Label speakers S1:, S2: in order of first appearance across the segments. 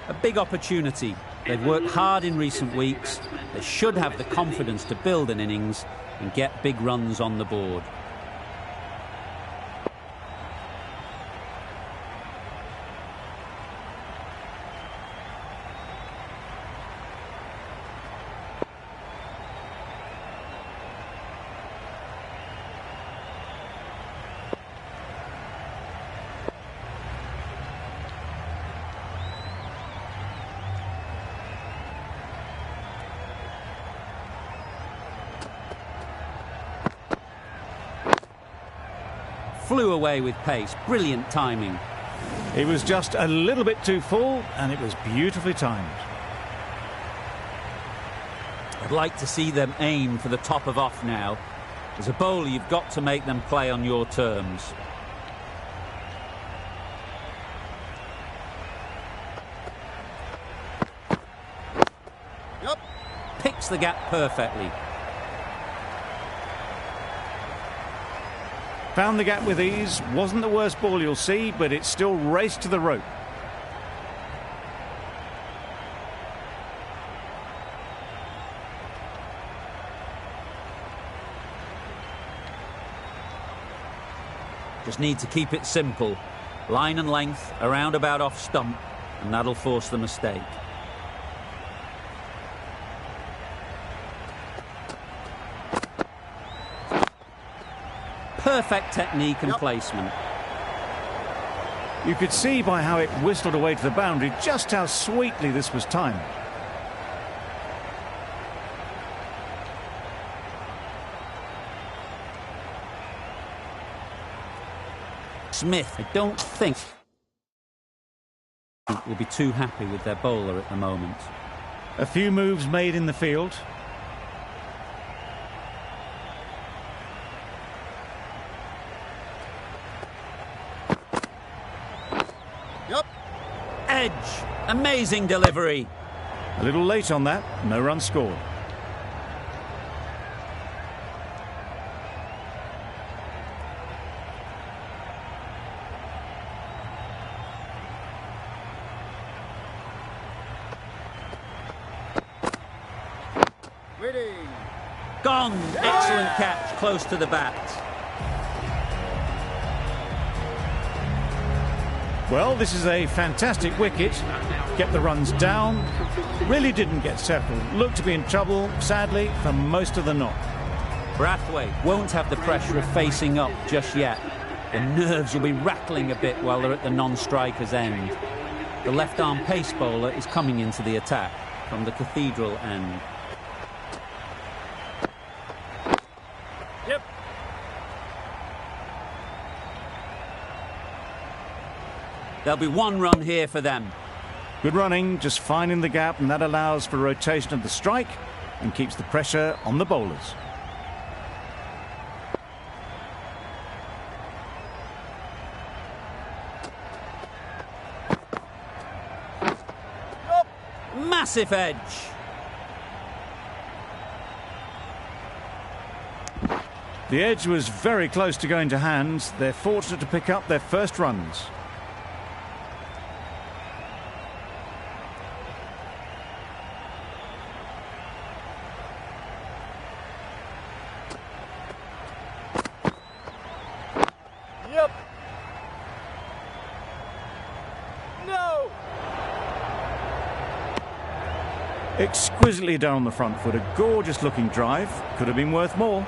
S1: A big opportunity. They've worked hard in recent weeks. They should have the confidence to build an innings and get big runs on the board. Flew away with pace. Brilliant timing.
S2: He was just a little bit too full, and it was beautifully timed.
S1: I'd like to see them aim for the top of off now. As a bowler, you've got to make them play on your terms.
S3: Yep.
S1: Picks the gap perfectly.
S2: Found the gap with ease. Wasn't the worst ball you'll see, but it still raced to the rope.
S1: Just need to keep it simple. Line and length, around about off stump, and that'll force the mistake. Perfect technique and placement.
S2: You could see by how it whistled away to the boundary just how sweetly this was timed.
S1: Smith, I don't think will be too happy with their bowler at the moment.
S2: A few moves made in the field.
S1: Edge. Amazing delivery.
S2: A little late on that. No run scored.
S1: Gone. Excellent catch. Close to the bat.
S2: Well, this is a fantastic wicket. Get the runs down. Really didn't get settled. Looked to be in trouble, sadly, for most of the knock.
S1: Brathwaite won't have the pressure of facing up just yet. The nerves will be rattling a bit while they're at the non-striker's end. The left-arm pace bowler is coming into the attack from the Cathedral end. There'll be one run here for them.
S2: Good running, just finding the gap, and that allows for rotation of the strike and keeps the pressure on the bowlers.
S1: Massive edge.
S2: The edge was very close to going to hand. They're fortunate to pick up their first runs. Exquisitely done on the front foot. A gorgeous looking drive. Could have been worth more.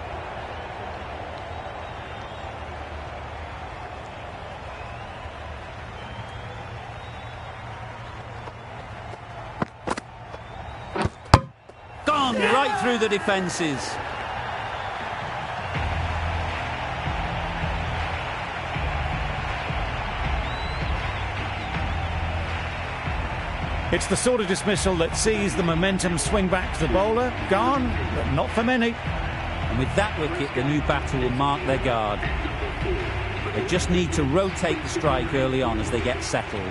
S1: Gone right through the defences.
S2: It's the sort of dismissal that sees the momentum swing back to the bowler. Gone, but not for many.
S1: And with that wicket, the new batter will mark their guard. They just need to rotate the strike early on as they get settled.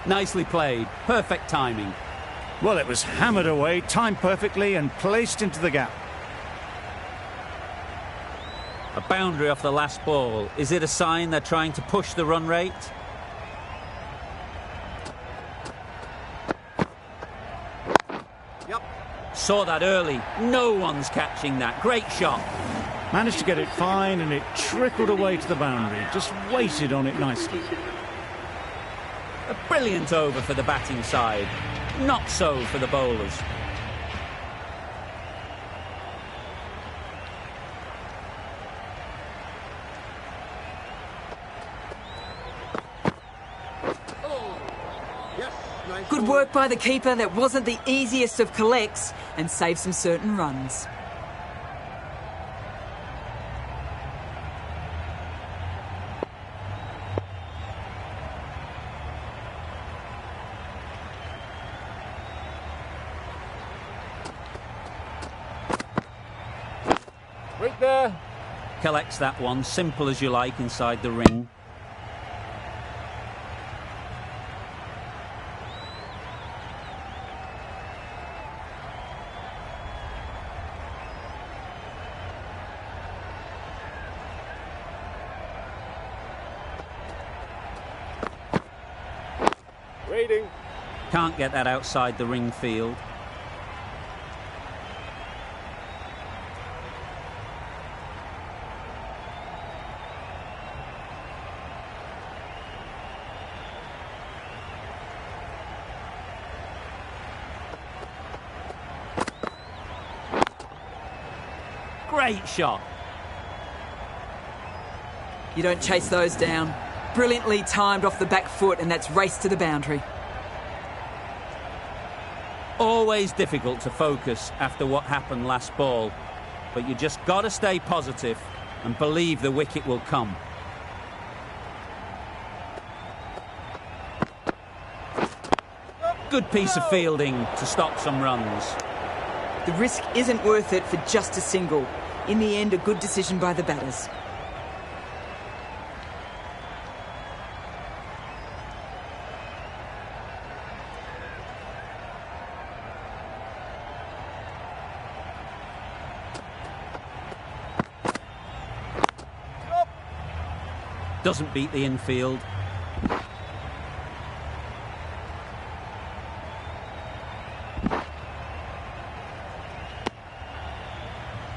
S1: Nicely played. Perfect timing.
S2: Well, it was hammered away, timed perfectly and placed into the gap.
S1: A boundary off the last ball. Is it a sign they're trying to push the run rate?
S3: Yep.
S1: Saw that early. No one's catching that. Great shot.
S2: Managed to get it fine, and it trickled away to the boundary. Just waited on it nicely.
S1: A brilliant over for the batting side. Not so for the bowlers.
S4: Good work by the keeper. That wasn't the easiest of collects and saved some certain runs.
S3: Right there.
S1: Collects that one, simple as you like, inside the ring.
S3: Raiding.
S1: Can't get that outside the ring field. Great shot.
S4: You don't chase those down. Brilliantly timed off the back foot, and that's race to the boundary.
S1: Always difficult to focus after what happened last ball, but you just got to stay positive and believe the wicket will come. Good piece of fielding to stop some runs.
S4: The risk isn't worth it for just a single. In the end, a good decision by the batters.
S1: Doesn't beat the infield.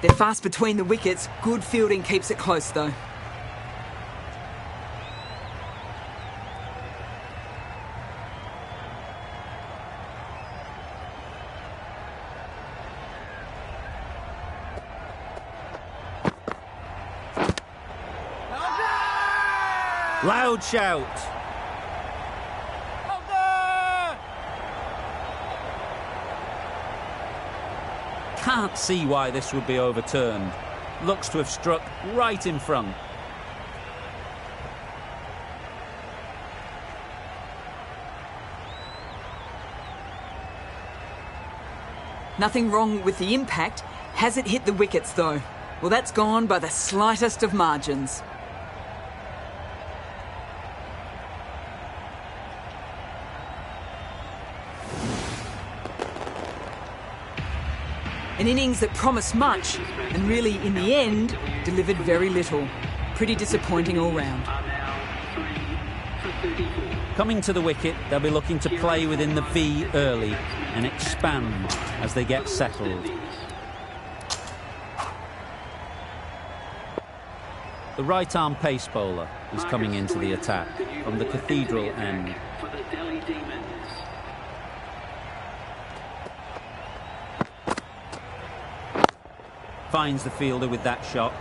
S4: They're fast between the wickets. Good fielding keeps it close, though.
S1: Loud shout. Can't see why this would be overturned. Looks to have struck right in front.
S4: Nothing wrong with the impact. Has it hit the wickets, though? Well, that's gone by the slightest of margins. An innings that promised much and really, in the end, delivered very little. Pretty disappointing all round.
S1: Coming to the wicket, they'll be looking to play within the V early and expand as they get settled. The right-arm pace bowler is coming into the attack from the Cathedral end. Finds the fielder with that shot.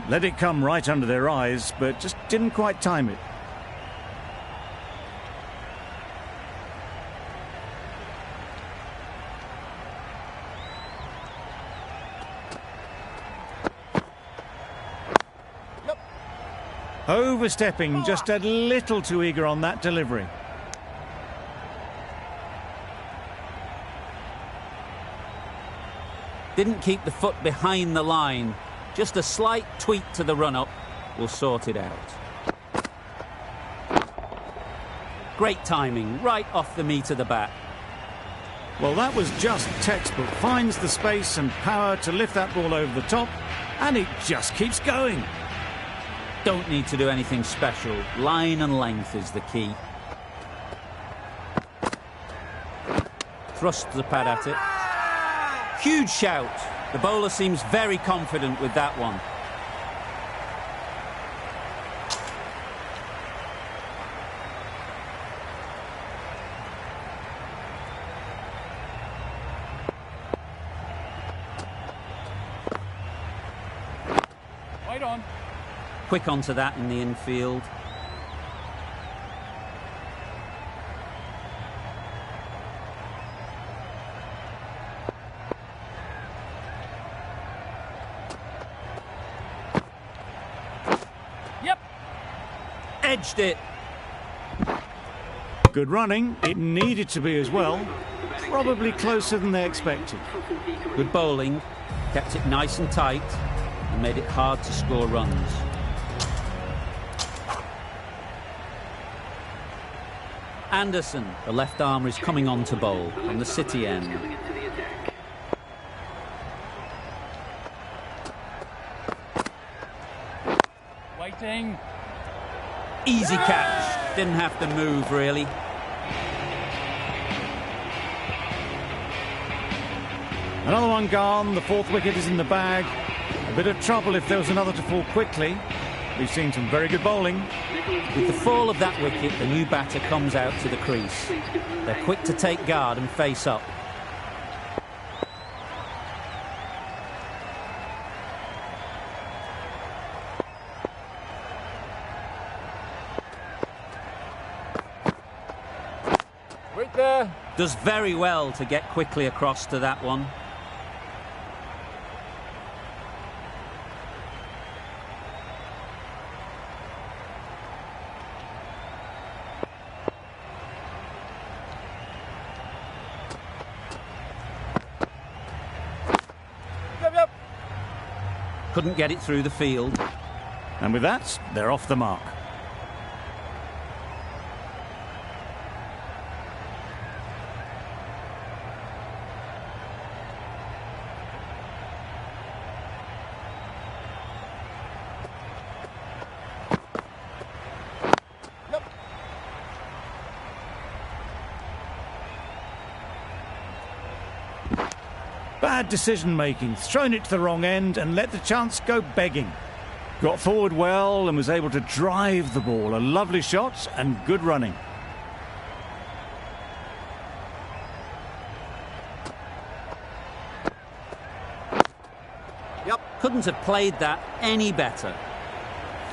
S2: Let it come right under their eyes, but just didn't quite time it. Overstepping, just a little too eager on that delivery.
S1: Didn't keep the foot behind the line. Just a slight tweak to the run-up will sort it out. Great timing, right off the meat of the bat.
S2: Well, that was just textbook. Finds the space and power to lift that ball over the top, and it just keeps going.
S1: Don't need to do anything special. Line and length is the key. Thrusts the pad at it. Huge shout. The bowler seems very confident with that one.
S3: Right on.
S1: Quick onto that in the infield.
S3: Yep.
S1: Edged it.
S2: Good running. It needed to be as well. Probably closer than they expected.
S1: Good bowling. Kept it nice and tight and made it hard to score runs. Anderson, the left armer, is coming on to bowl on the City end.
S3: Waiting.
S1: Easy catch. Didn't have to move, really.
S2: Another one gone. The fourth wicket is in the bag. A bit of trouble if there was another to fall quickly. We've seen some very good bowling.
S1: With the fall of that wicket, the new batter comes out to the crease. They're quick to take guard and face up.
S3: Wait there.
S1: Does very well to get quickly across to that one.
S3: Yep.
S1: Couldn't get it through the field.
S2: And with that, they're off the mark. Bad decision-making, thrown it to the wrong end and let the chance go begging. Got forward well and was able to drive the ball. A lovely shot and good running.
S1: Couldn't have played that any better.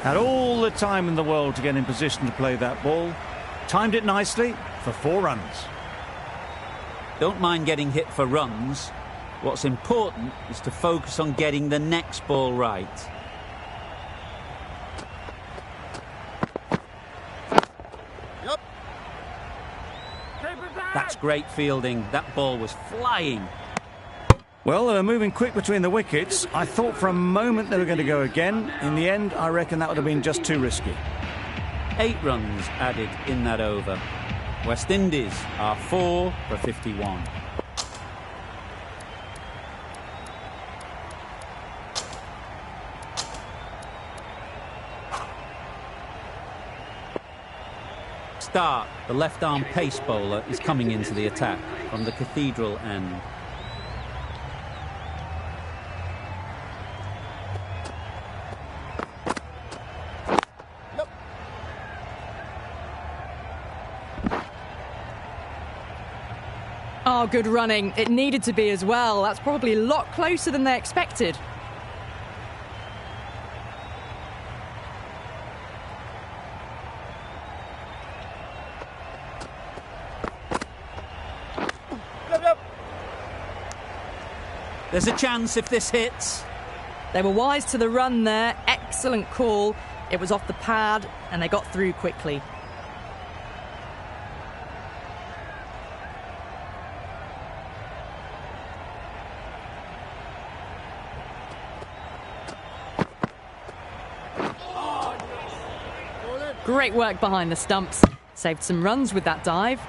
S2: Had all the time in the world to get in position to play that ball. Timed it nicely for 4 runs.
S1: Don't mind getting hit for runs. What's important is to focus on getting the next ball right.
S3: Yep.
S1: That's great fielding. That ball was flying.
S2: Well, they were moving quick between the wickets. I thought for a moment they were going to go again. In the end, I reckon that would have been just too risky.
S1: 8 runs added in that over. West Indies are 4 for 51. Stark, the left-arm pace bowler, is coming into the attack from the Cathedral end.
S5: Oh, good running. It needed to be as well. That's probably a lot closer than they expected.
S1: There's a chance if this hits.
S5: They were wise to the run there. Excellent call. It was off the pad and they got through quickly. Great work behind the stumps. Saved some runs with that dive.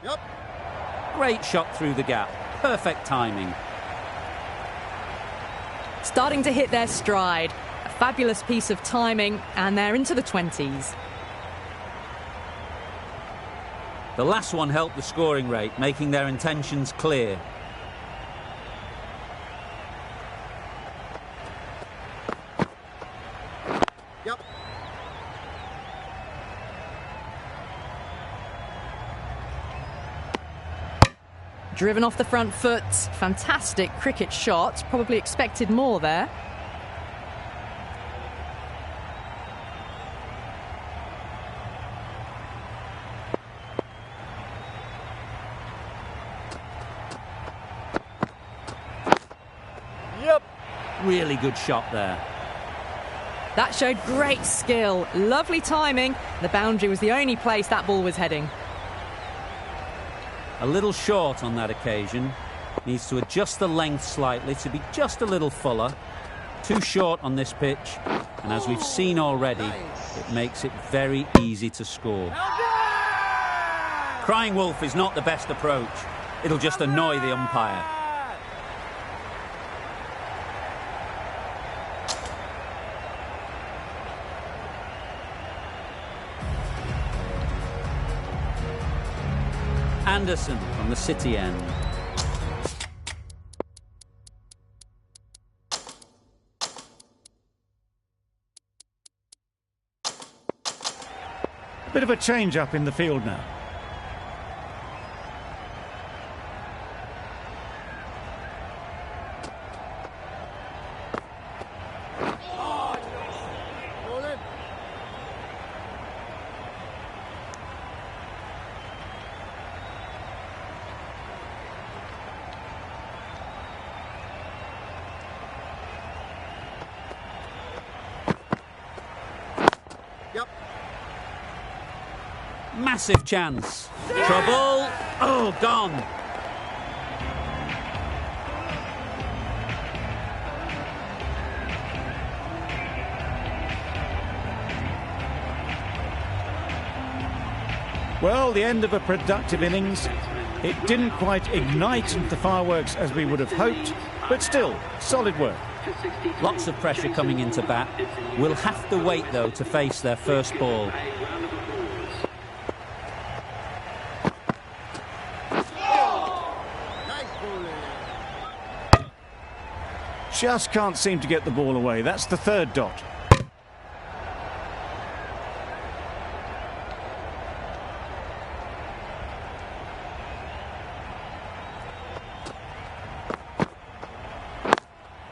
S3: Yep.
S1: Great shot through the gap. Perfect timing.
S5: Starting to hit their stride. A fabulous piece of timing, and they're into the 20s.
S1: The last one helped the scoring rate, making their intentions clear.
S3: Yep.
S5: Driven off the front foot. Fantastic cricket shot. Probably expected more there.
S3: Yep.
S1: Really good shot there.
S5: That showed great skill. Lovely timing. The boundary was the only place that ball was heading.
S1: A little short on that occasion. Needs to adjust the length slightly to be just a little fuller. Too short on this pitch. And as we've seen already, it makes it very easy to score. Crying wolf is not the best approach. It'll just annoy the umpire. Anderson from the City end.
S2: Bit of a change up in the field now.
S3: Yep.
S1: Massive chance. Trouble. Oh, gone.
S2: Well, the end of a productive innings. It didn't quite ignite the fireworks as we would have hoped, but still, solid work.
S1: Lots of pressure coming into bat. We'll have to wait, though, to face their first ball.
S2: Just can't seem to get the ball away. That's the third dot.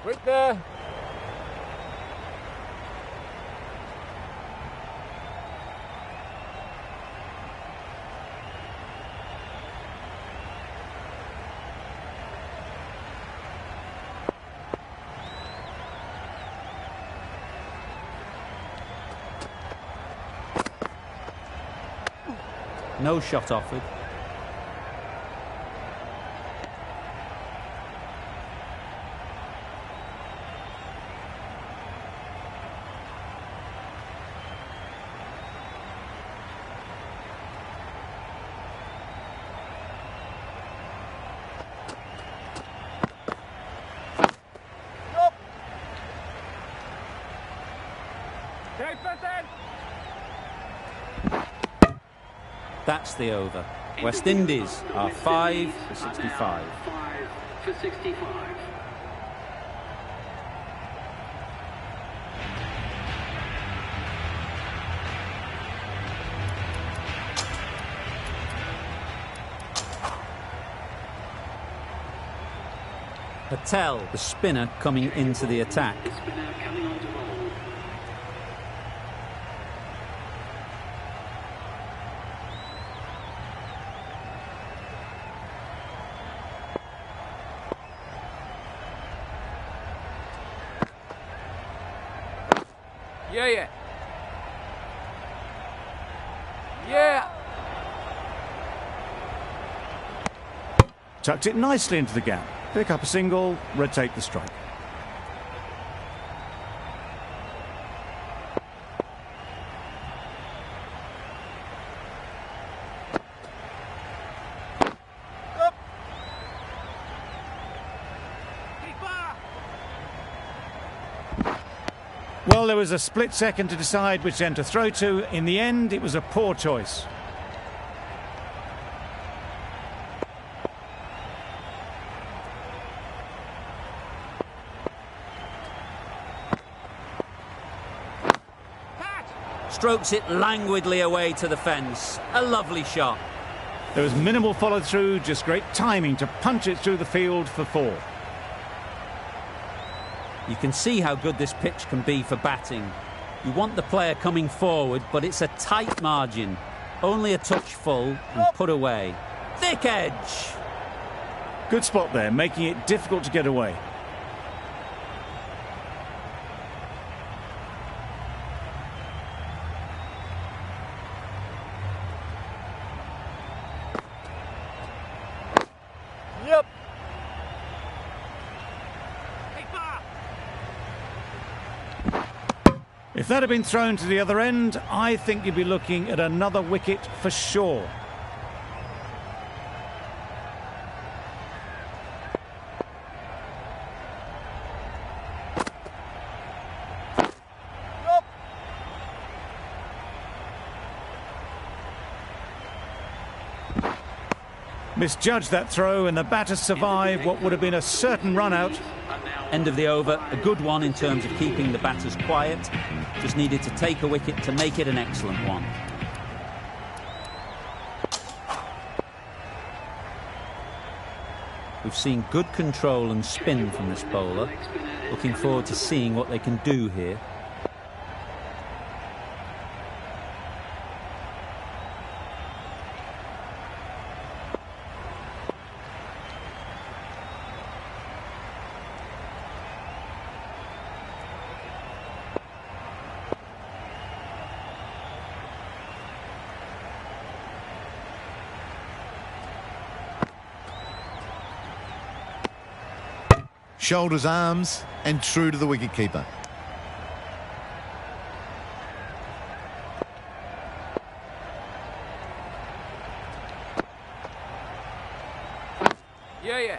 S3: Right there.
S1: No shot offered. That's the over. West Indies are 5 for 65.
S6: 5 for 65.
S1: Patel, the spinner, coming into the attack.
S6: Spinner coming on to bowl.
S3: Yeah. Yeah.
S2: Tucked it nicely into the gap. Pick up a single, rotate the strike. Well, there was a split second to decide which end to throw to. In the end, it was a poor choice.
S1: Strokes it languidly away to the fence. A lovely shot.
S2: There was minimal follow-through, just great timing to punch it through the field for 4.
S1: You can see how good this pitch can be for batting. You want the player coming forward, but it's a tight margin. Only a touch full and put away. Thick edge.
S2: Good spot there, making it difficult to get away.
S3: Yep.
S2: If that had been thrown to the other end, I think you'd be looking at another wicket for sure. Misjudged that throw, and the batters survived what would have been a certain run out.
S1: End of the over, a good one in terms of keeping the batters quiet. Just needed to take a wicket to make it an excellent one. We've seen good control and spin from this bowler. Looking forward to seeing what they can do here.
S7: Shoulders, arms, and true to the wicketkeeper.
S3: Yeah.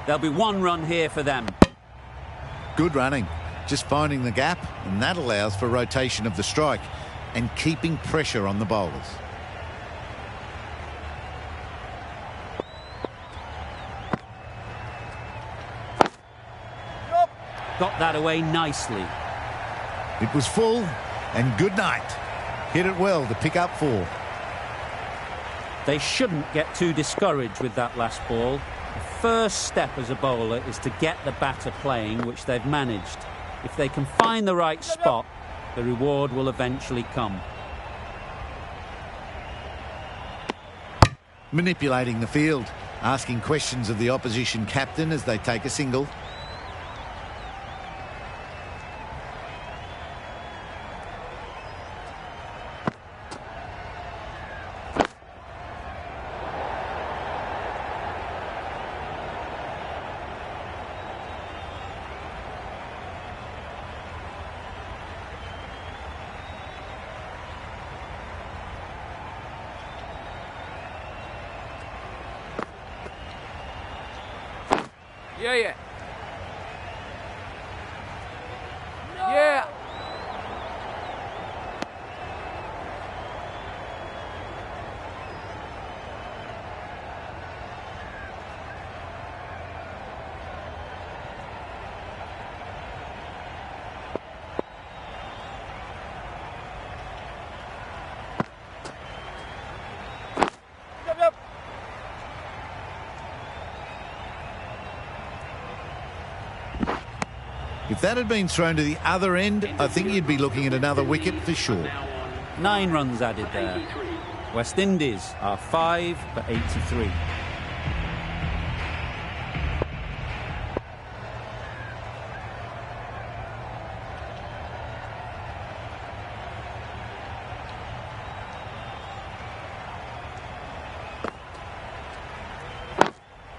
S1: There'll be 1 run here for them.
S7: Good running. Just finding the gap, and that allows for rotation of the strike and keeping pressure on the bowlers.
S1: Got that away nicely.
S7: It was full, and good night. Hit it well to pick up 4.
S1: They shouldn't get too discouraged with that last ball. The first step as a bowler is to get the batter playing, which they've managed. If they can find the right spot, the reward will eventually come.
S7: Manipulating the field, asking questions of the opposition captain as they take a single.
S3: Yeah. Yeah. Yep.
S7: If that had been thrown to the other end, I think you'd be looking at another wicket for sure.
S1: 9 runs added there. West Indies are 5 for 83.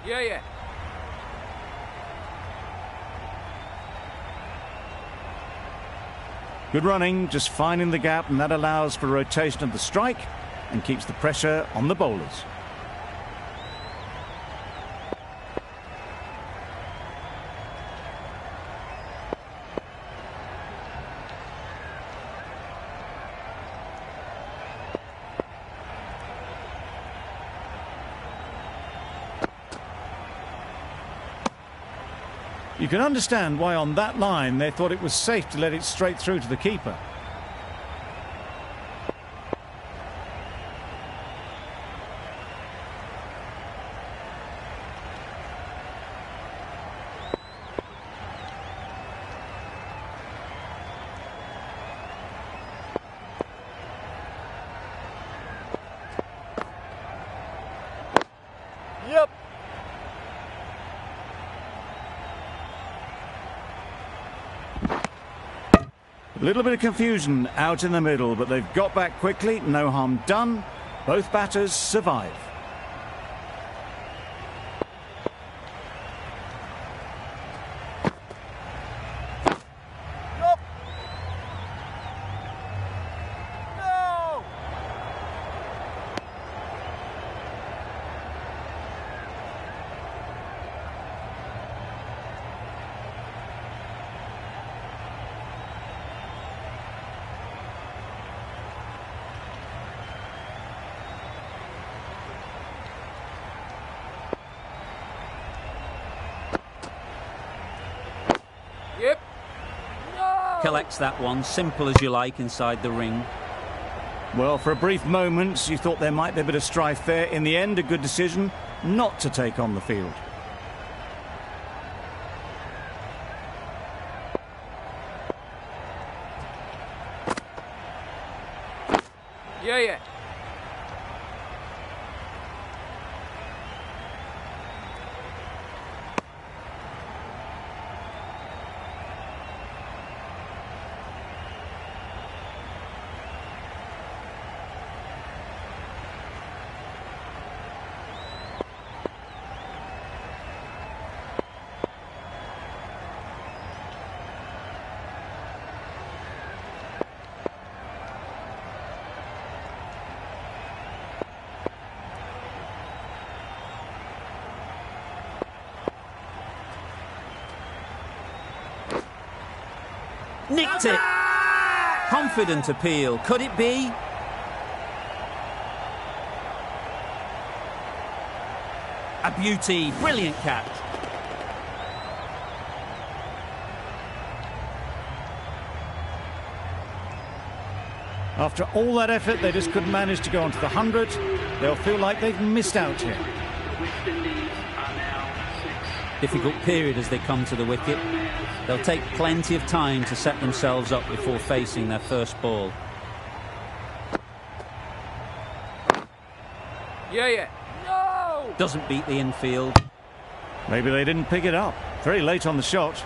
S3: Yeah, yeah.
S2: Good running, just finding the gap, and that allows for rotation of the strike and keeps the pressure on the bowlers. You can understand why on that line they thought it was safe to let it straight through to the keeper.
S3: Yep.
S2: A little bit of confusion out in the middle, but they've got back quickly, no harm done. Both batters survive.
S3: Yup. No. Yep. No.
S1: Collects that one, simple as you like, inside the ring.
S2: Well, for a brief moment, you thought there might be a bit of strife there. In the end, a good decision not to take on the field.
S3: Yeah, yeah.
S1: Nicked it. Confident appeal. Could it be? A beauty. Brilliant catch.
S2: After all that effort, they just couldn't manage to go onto the 100. They'll feel like they've missed out here.
S6: West Indies are now 6.
S1: Difficult period as they come to the wicket. They'll take plenty of time to set themselves up before facing their first ball.
S3: Yeah, yeah. No.
S1: Doesn't beat the infield.
S2: Maybe they didn't pick it up. Very late on the shot.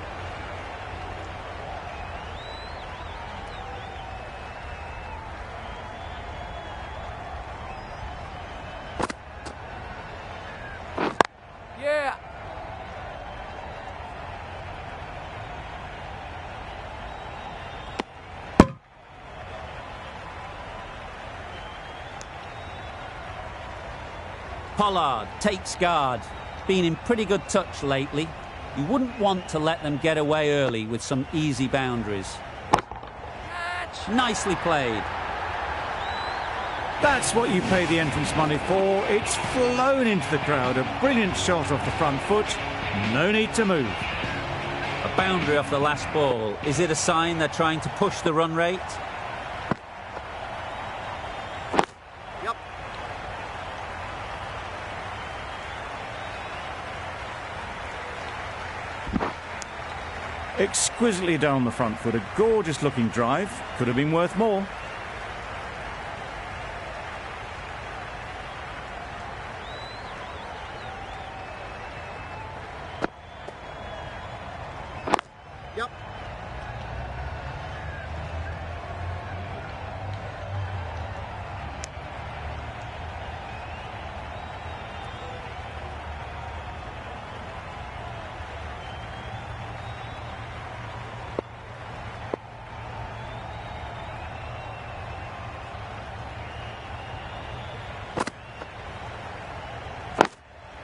S3: Yeah.
S1: Pollard takes guard. Been in pretty good touch lately. You wouldn't want to let them get away early with some easy boundaries. Nicely played.
S2: That's what you pay the entrance money for. It's flown into the crowd. A brilliant shot off the front foot. No need to move.
S1: A boundary off the last ball. Is it a sign they're trying to push the run rate?
S3: Yep.
S2: Exquisitely done on the front foot. A gorgeous looking drive. Could have been worth more.
S7: Yep.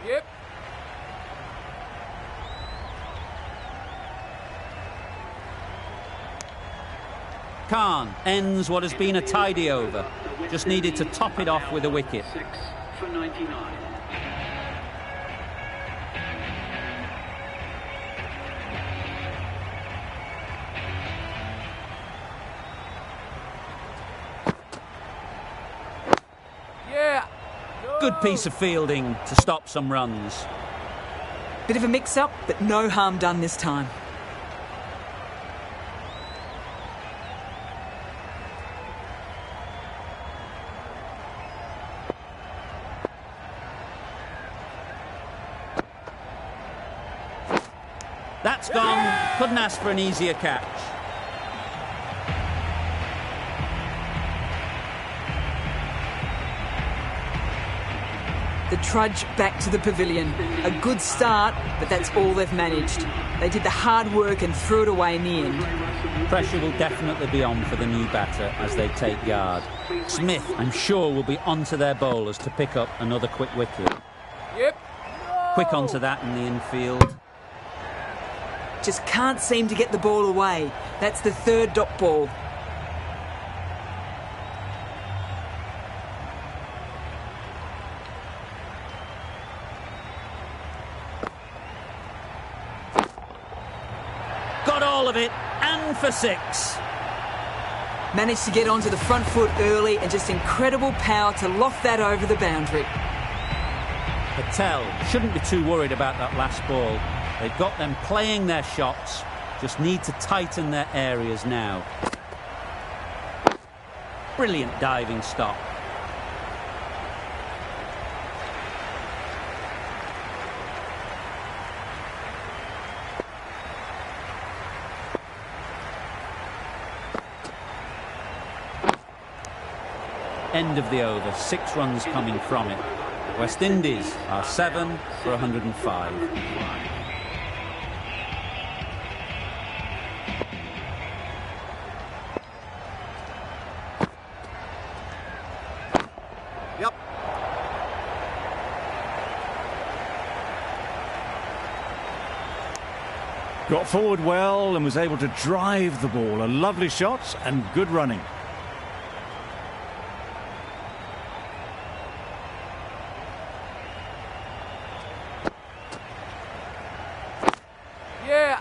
S3: Yep.
S1: Khan ends what has been a tidy over. Just needed to top it off with a wicket.
S6: 6 for 99.
S3: Yeah.
S1: Good piece of fielding to stop some runs.
S4: Bit of a mix-up, but no harm done this time.
S1: That's gone. Couldn't ask for an easier catch.
S4: The trudge back to the pavilion. A good start, but that's all they've managed. They did the hard work and threw it away in the end.
S1: Pressure will definitely be on for the new batter as they take yard. Smith, I'm sure, will be onto their bowlers to pick up another quick wicket.
S3: Yep.
S1: Quick onto that in the infield.
S4: Just can't seem to get the ball away. That's the third dot ball.
S1: Got all of it, and for 6.
S4: Managed to get onto the front foot early and just incredible power to loft that over the boundary.
S1: Patel shouldn't be too worried about that last ball. They've got them playing their shots, just need to tighten their areas now. Brilliant diving stop. End of the over, 6 runs coming from it. West Indies are 7 for 105.
S7: Yep.
S2: Got forward well and was able to drive the ball. A lovely shot and good running.
S3: Yeah.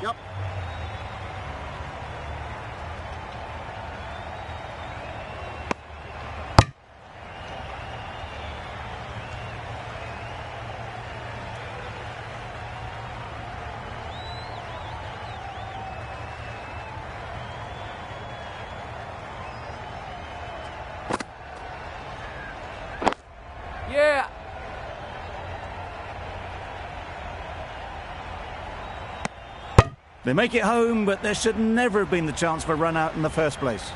S7: Yep.
S3: Yeah.
S2: They make it home, but there should never have been the chance for a run out in the first place.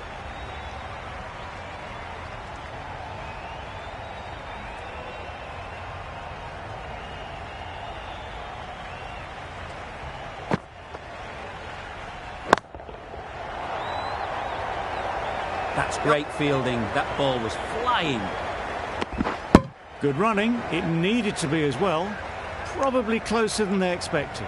S1: That's great fielding. That ball was flying.
S2: Good running. It needed to be as well. Probably closer than they expected.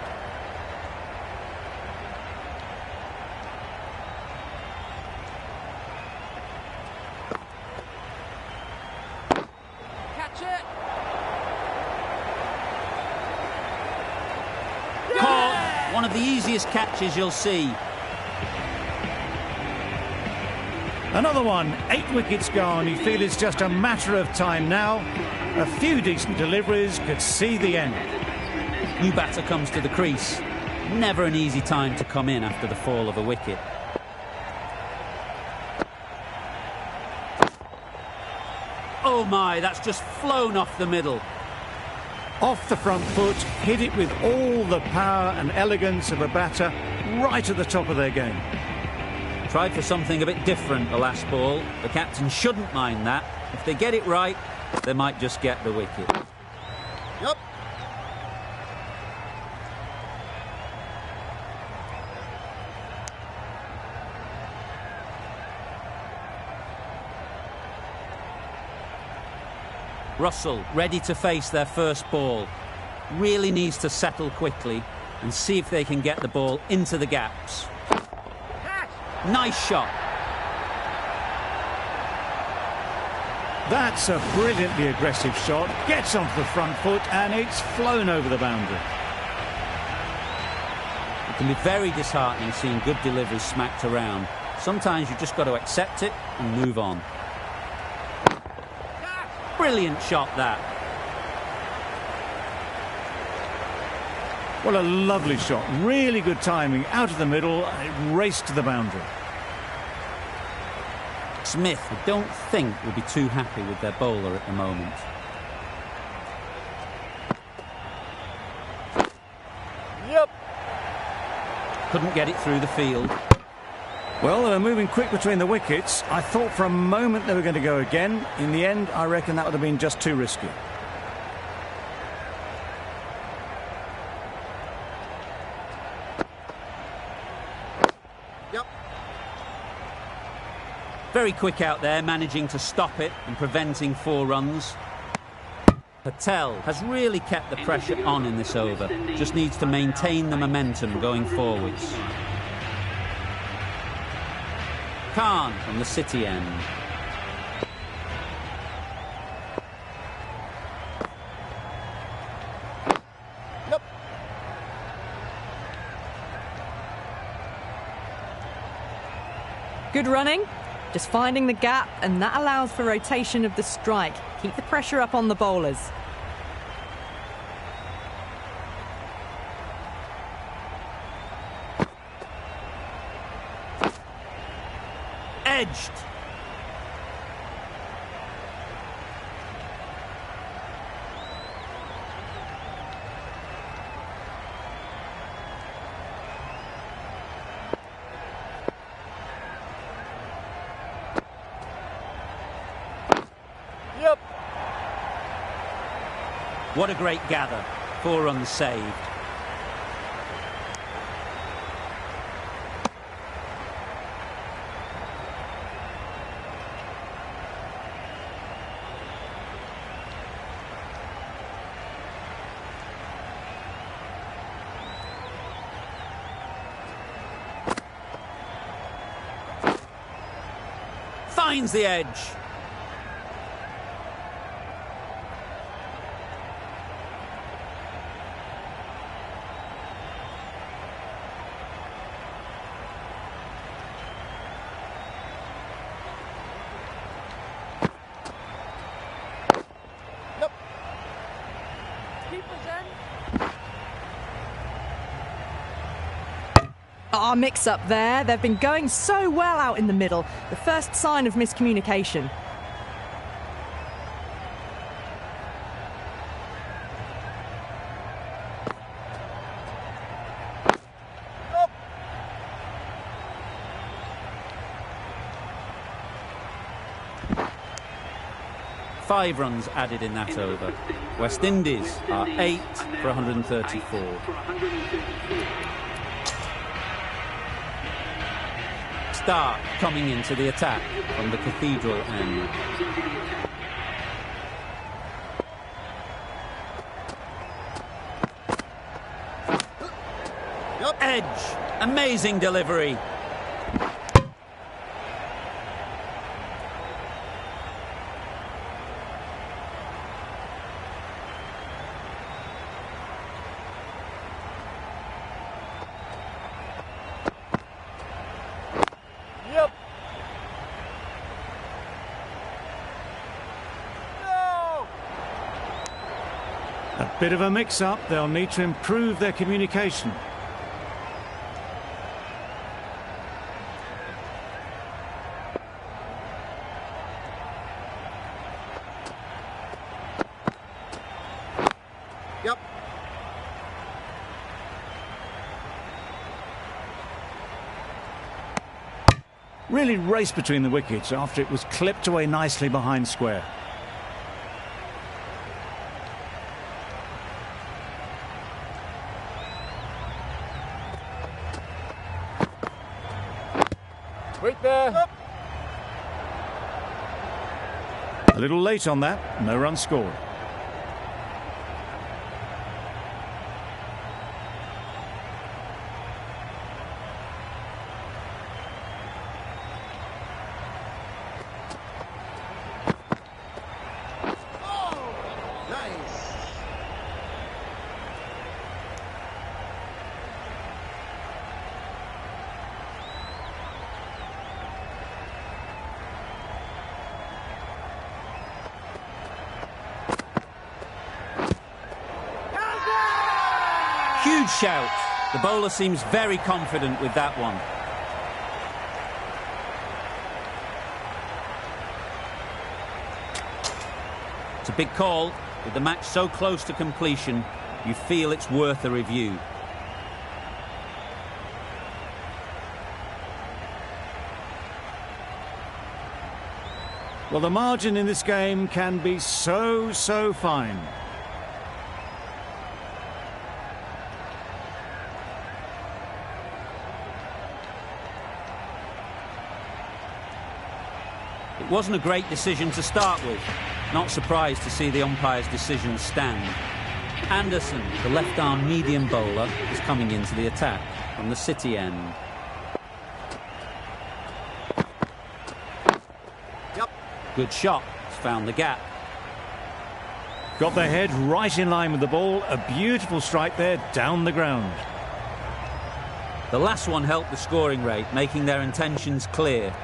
S3: Catch it.
S1: One of the easiest catches you'll see.
S2: Another one, 8 wickets gone. You feel it's just a matter of time now. A few decent deliveries could see the end.
S1: New batter comes to the crease. Never an easy time to come in after the fall of a wicket. Oh my, that's just flown off the middle.
S2: Off the front foot, hit it with all the power and elegance of a batter right at the top of their game.
S1: Tried for something a bit different the last ball. The captain shouldn't mind that. If they get it right, they might just get the wicket. Yup. Russell ready to face their first ball. Really needs to settle quickly and see if they can get the ball into the gaps. Nice shot.
S2: That's a brilliantly aggressive shot. Gets onto the front foot and it's flown over the boundary.
S1: It can be very disheartening seeing good deliveries smacked around. Sometimes you've just got to accept it and move on. Brilliant shot, that.
S2: Well, a lovely shot. Really good timing. Out of the middle, and it raced to the boundary.
S1: Smith, I don't think, will be too happy with their bowler at the moment.
S3: Yep.
S1: Couldn't get it through the field.
S2: Well, they were moving quick between the wickets. I thought for a moment they were going to go again. In the end, I reckon that would have been just too risky.
S1: Yep. Very quick out there, managing to stop it and preventing 4 runs. Patel has really kept the pressure on in this over. Just needs to maintain the momentum going forwards. Khan from the City end. Yep.
S5: Good running, just finding the gap, and that allows for rotation of the strike. Keep the pressure up on the bowlers.
S1: Edged.
S3: Yep.
S1: What a great gather. 4 runs saved. Finds the edge.
S3: Yep. Keep us in.
S5: Our mix-up there. They've been going so well out in the middle. The first sign of miscommunication.
S3: Up.
S1: 5 runs added in that over. West Indies are 8 for 134. Stark coming into the attack from the Cathedral end. Edge, amazing delivery.
S2: A bit of a mix-up. They'll need to improve their communication.
S7: Yep.
S2: Really raced between the wickets after it was clipped away nicely behind square.
S3: Wait there. Yep.
S2: A little late on that, no run scored.
S1: Huge shout. The bowler seems very confident with that one. It's a big call. With the match so close to completion, you feel it's worth a review.
S2: Well, the margin in this game can be so fine.
S1: It wasn't a great decision to start with. Not surprised to see the umpire's decision stand. Anderson, the left-arm medium bowler, is coming into the attack from the City end.
S7: Yep.
S1: Good shot. It's found the gap.
S2: Got their head right in line with the ball. A beautiful strike there, down the ground.
S1: The last one helped the scoring rate, making their intentions clear.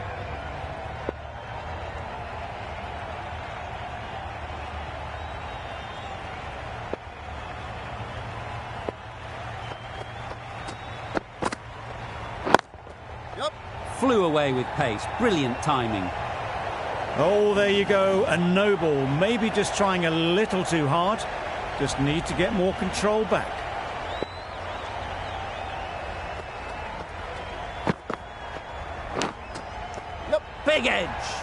S1: Flew away with pace. Brilliant timing.
S2: Oh, there you go. A no ball. Maybe just trying a little too hard. Just need to get more control back.
S1: Yep. Big edge.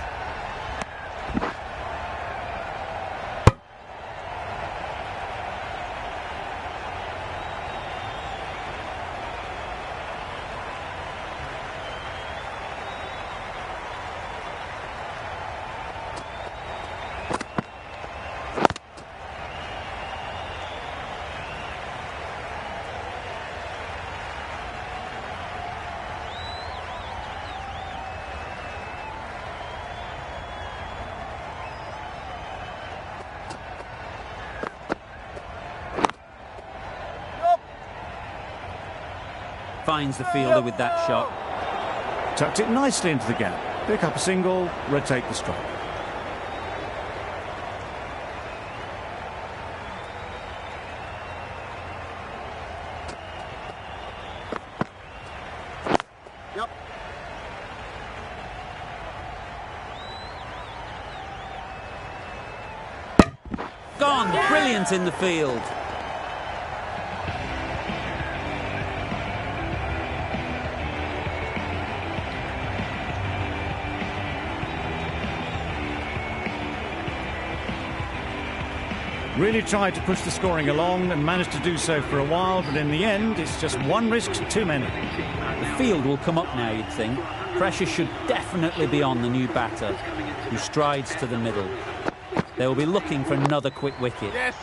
S1: Finds the fielder with that shot.
S2: Tucked it nicely into the gap. Pick up a single, rotate the strike.
S7: Yep.
S1: Gone. Brilliant in the field.
S2: Really tried to push the scoring along and managed to do so for a while, but in the end, it's just one risk too many.
S1: The field will come up now, you'd think. Pressure should definitely be on the new batter, who strides to the middle. They will be looking for another quick wicket.
S3: Yes.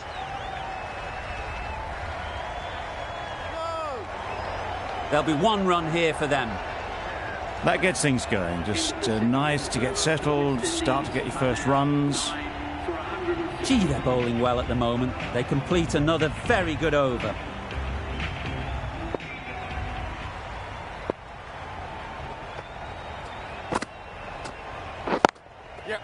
S1: There'll be one run here for them.
S2: That gets things going. Just nice to get settled, start to get your first runs.
S1: Gee, they're bowling well at the moment. They complete another very good over.
S3: Yep.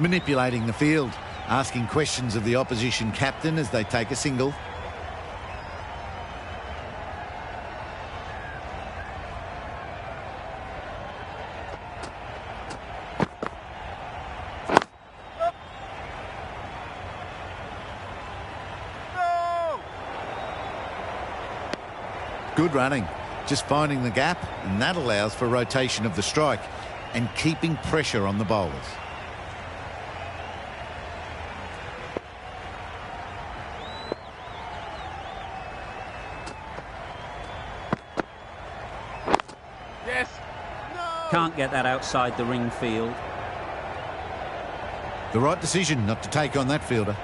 S7: manipulating the field, asking questions of the opposition captain as they take a single. Good running, just finding the gap, and that allows for rotation of the strike and keeping pressure on the bowlers.
S3: Yes. No.
S1: Can't get that outside the ring field.
S7: The right decision not to take on that fielder.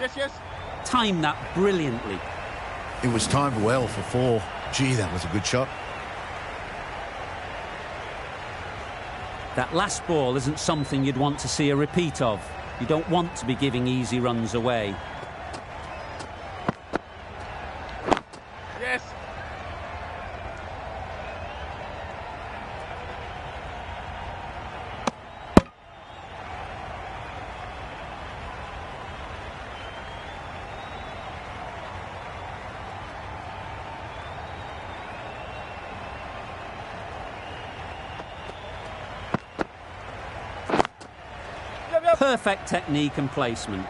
S3: Yes, yes.
S1: Timed that brilliantly.
S7: It was timed well for 4. Gee, that was a good shot.
S1: That last ball isn't something you'd want to see a repeat of. You don't want to be giving easy runs away.
S3: Yes.
S1: Perfect technique and placement.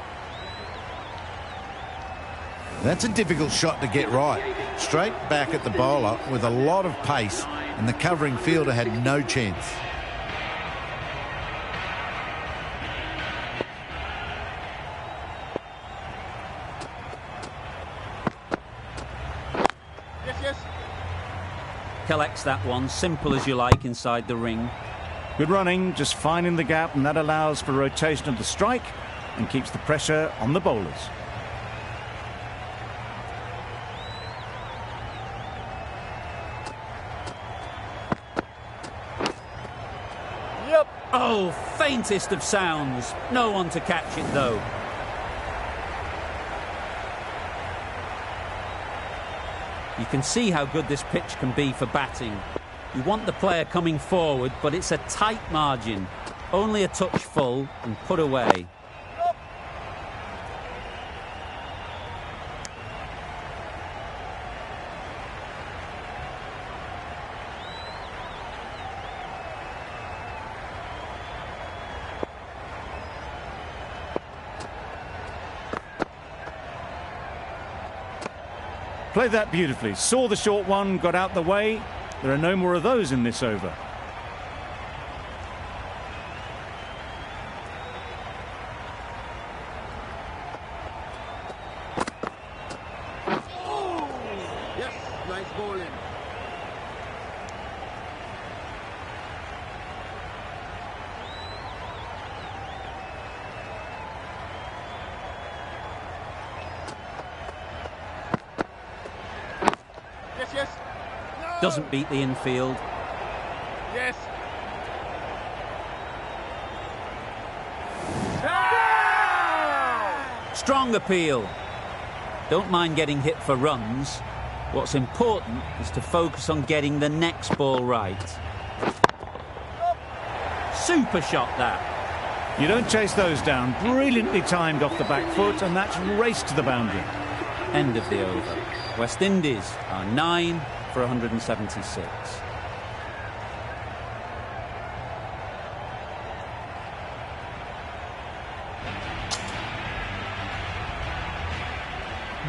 S7: That's a difficult shot to get right. Straight back at the bowler with a lot of pace, and the covering fielder had no chance.
S3: Yes, yes.
S1: Collects that one, simple as you like, inside the ring.
S2: Good running, just finding the gap, and that allows for rotation of the strike and keeps the pressure on the bowlers.
S3: Yep.
S1: Oh, faintest of sounds. No one to catch it, though. You can see how good this pitch can be for batting. You want the player coming forward, but it's a tight margin. Only a touch full and put away.
S2: Played that beautifully. Saw the short one, got out the way. There are no more of those in this over.
S3: Yes, nice bowling. Yes, yes. No.
S1: Doesn't beat the infield.
S3: Yes.
S1: Strong appeal. Don't mind getting hit for runs. What's important is to focus on getting the next ball right. Super shot that.
S2: You don't chase those down. Brilliantly timed off the back foot, and that's raced to the boundary.
S1: End of the over. West Indies are 9 for 176.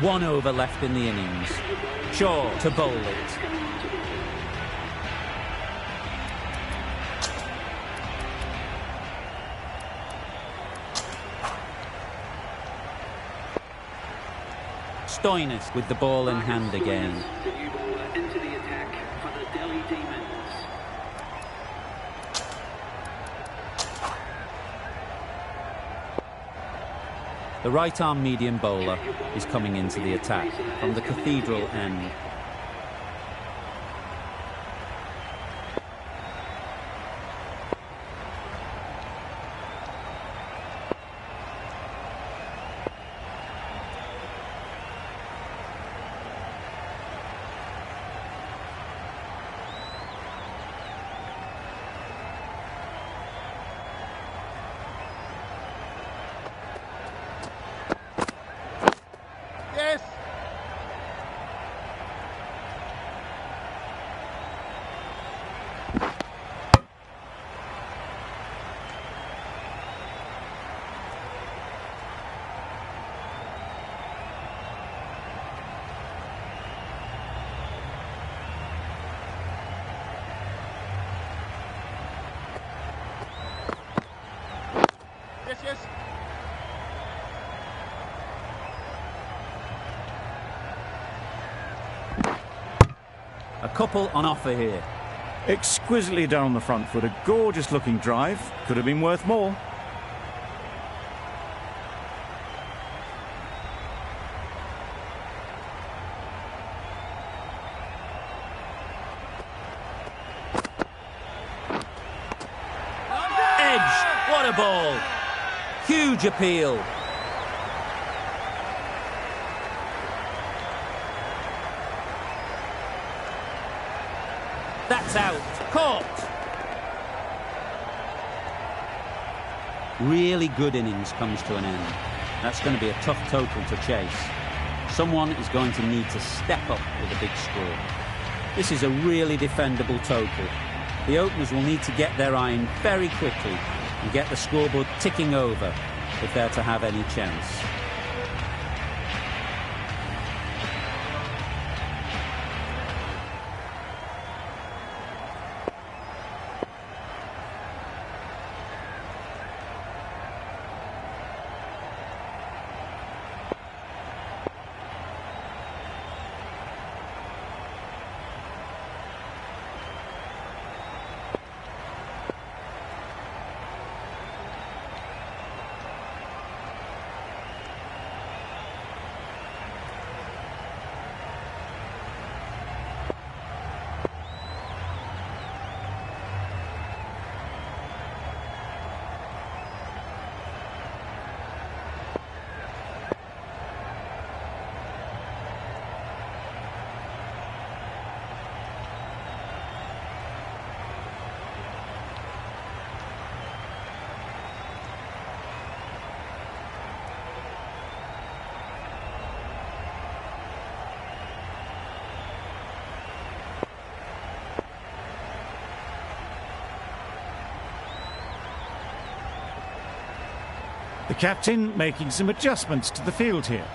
S1: One over left in the innings. Shaw to bowl it. Stoinis with the ball in hand again.
S6: The new baller into the attack for the Delhi Demons.
S1: The right-arm medium bowler is coming into the attack from the Cathedral end.
S3: Yes. Yes, yes.
S1: A couple on offer here.
S2: Exquisitely done on the front foot. A gorgeous looking drive. Could have been worth more.
S1: Edge! What a ball! Huge appeal. That's out. Caught. Really good innings comes to an end. That's going to be a tough total to chase. Someone is going to need to step up with a big score. This is a really defendable total. The openers will need to get their iron very quickly and get the scoreboard ticking over if they're to have any chance.
S2: The captain making some adjustments to the field here.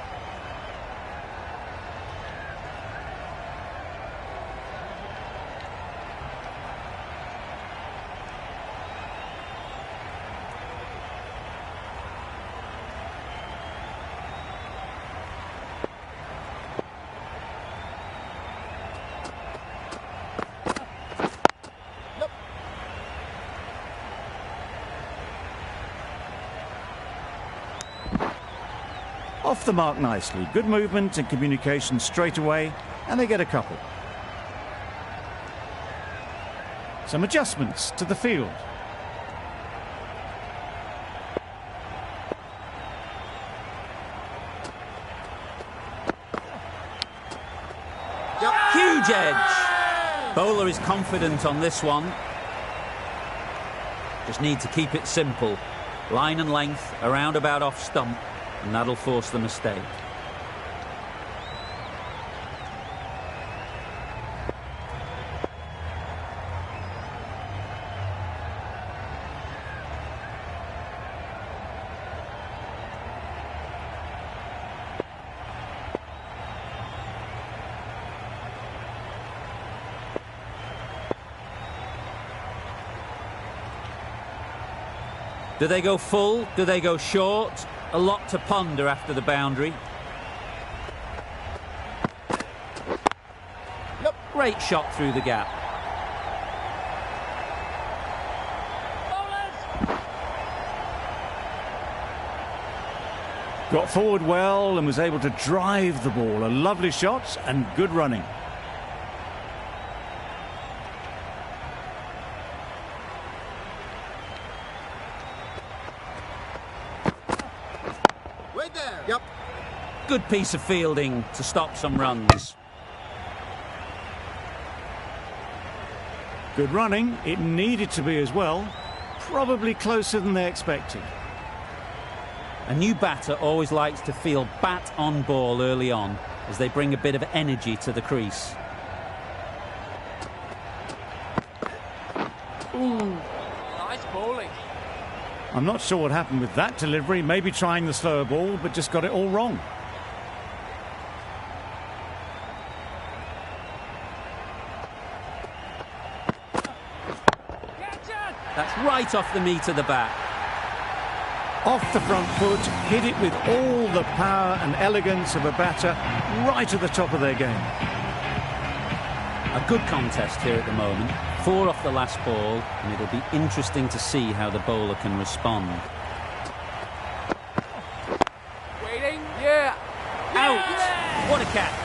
S2: Off the mark nicely. Good movement and communication straight away, and they get a couple. Some adjustments to the field.
S1: Huge edge. Bowler is confident on this one. Just need to keep it simple. Line and length, around about off stump, and that'll force the mistake. Do they go full? Do they go short? A lot to ponder after the boundary. Great shot through the gap.
S2: Got forward well and was able to drive the ball. A lovely shot and good running.
S3: Wait there. Yep.
S1: Good piece of fielding to stop some runs.
S2: Good running. It needed to be as well. Probably closer than they expected.
S1: A new batter always likes to feel bat on ball early on as they bring a bit of energy to the crease.
S3: Ooh. Nice bowling.
S2: I'm not sure what happened with that delivery. Maybe trying the slower ball, but just got it all wrong.
S1: That's right off the meat of the bat.
S2: Off the front foot, hit it with all the power and elegance of a batter right at the top of their game.
S1: A good contest here at the moment. 4 off the last ball, and it'll be interesting to see how the bowler can respond.
S3: Waiting. Yeah.
S1: Out! What a catch!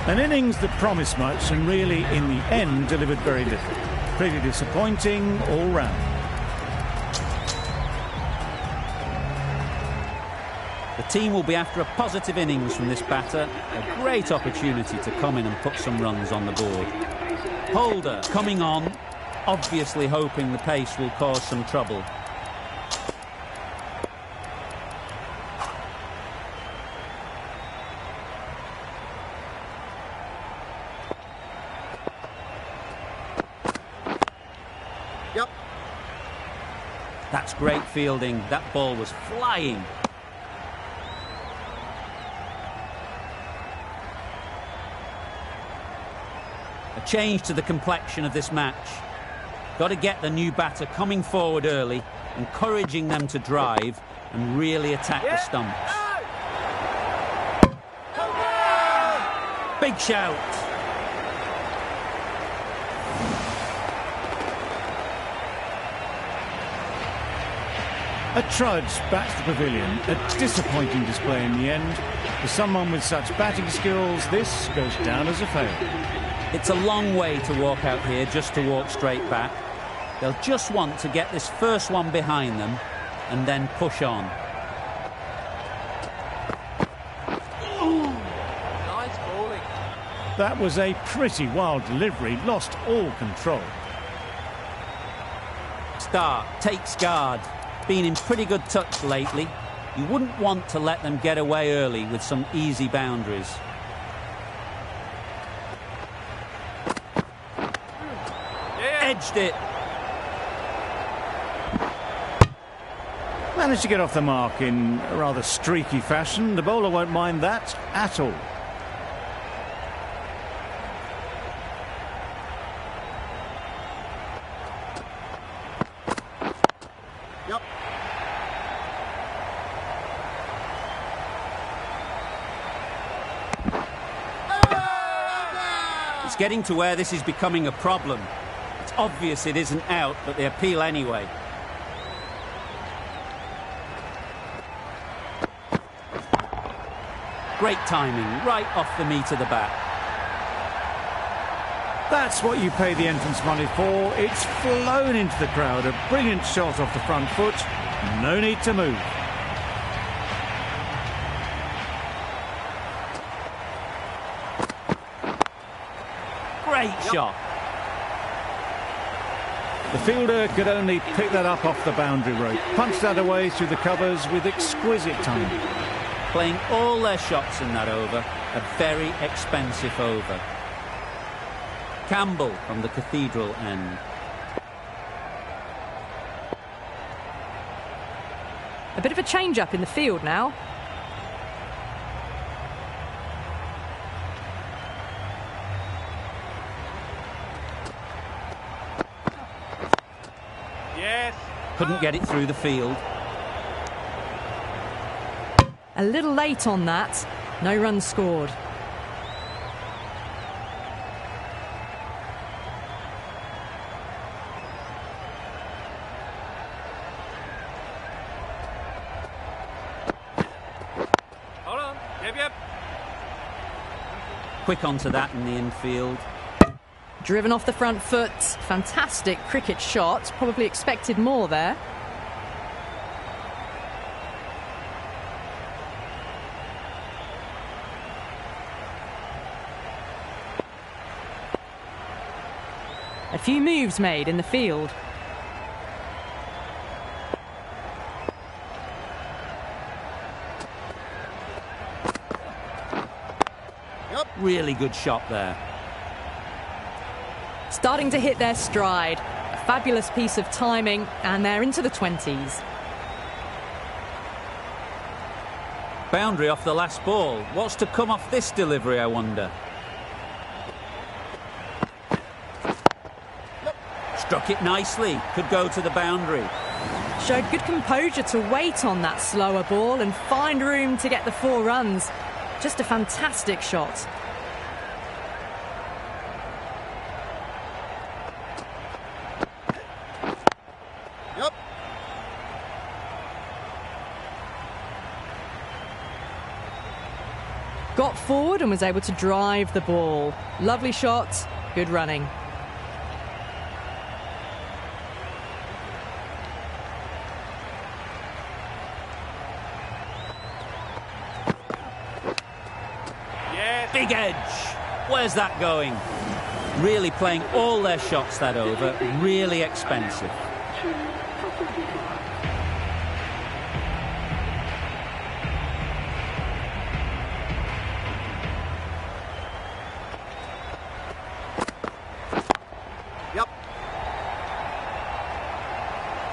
S2: An innings that promised much and really, in the end, delivered very little. Pretty disappointing all round.
S1: The team will be after a positive innings from this batter. A great opportunity to come in and put some runs on the board. Holder coming on, obviously hoping the pace will cause some trouble.
S3: Yep.
S1: That's great fielding. That ball was flying. A change to the complexion of this match. Got to get the new batter coming forward early, encouraging them to drive and really attack the stumps. Big shout.
S2: A trudge back to the pavilion. A disappointing display in the end. For someone with such batting skills, this goes down as a fail.
S1: It's a long way to walk out here just to walk straight back. They'll just want to get this first one behind them and then push on.
S3: Nice bowling.
S2: That was a pretty wild delivery. Lost all control.
S1: Start, takes guard. Been in pretty good touch lately. You wouldn't want to let them get away early with some easy boundaries. Edged it.
S2: Managed to get off the mark in a rather streaky fashion. The bowler won't mind that at all.
S3: Yep.
S1: It's getting to where this is becoming a problem. It's obvious it isn't out, but they appeal anyway. Great timing, right off the meat of the bat.
S2: That's what you pay the entrance money for. It's flown into the crowd. A brilliant shot off the front foot. No need to move.
S1: Great shot.
S2: The fielder could only pick that up off the boundary rope. Punched that away through the covers with exquisite timing.
S1: Playing all their shots in that over. A very expensive over. Campbell from the Cathedral end.
S5: A bit of a change-up in the field now.
S3: Yes.
S1: Couldn't get it through the field.
S5: A little late on that. No runs scored.
S3: Hold on. Yep.
S1: Quick onto that in the infield.
S5: Driven off the front foot. Fantastic cricket shot. Probably expected more there. A few moves made in the field.
S1: Really good shot there.
S5: Starting to hit their stride. A fabulous piece of timing, and they're into the 20s.
S1: Boundary off the last ball. What's to come off this delivery, I wonder? Struck it nicely. Could go to the boundary.
S5: Showed good composure to wait on that slower ball and find room to get the 4 runs. Just a fantastic shot.
S3: Yep.
S5: Got forward and was able to drive the ball. Lovely shot, good running.
S1: Big edge. Where's that going? Really playing all their shots that over. Really expensive.
S6: 2 for 55.
S3: Yep.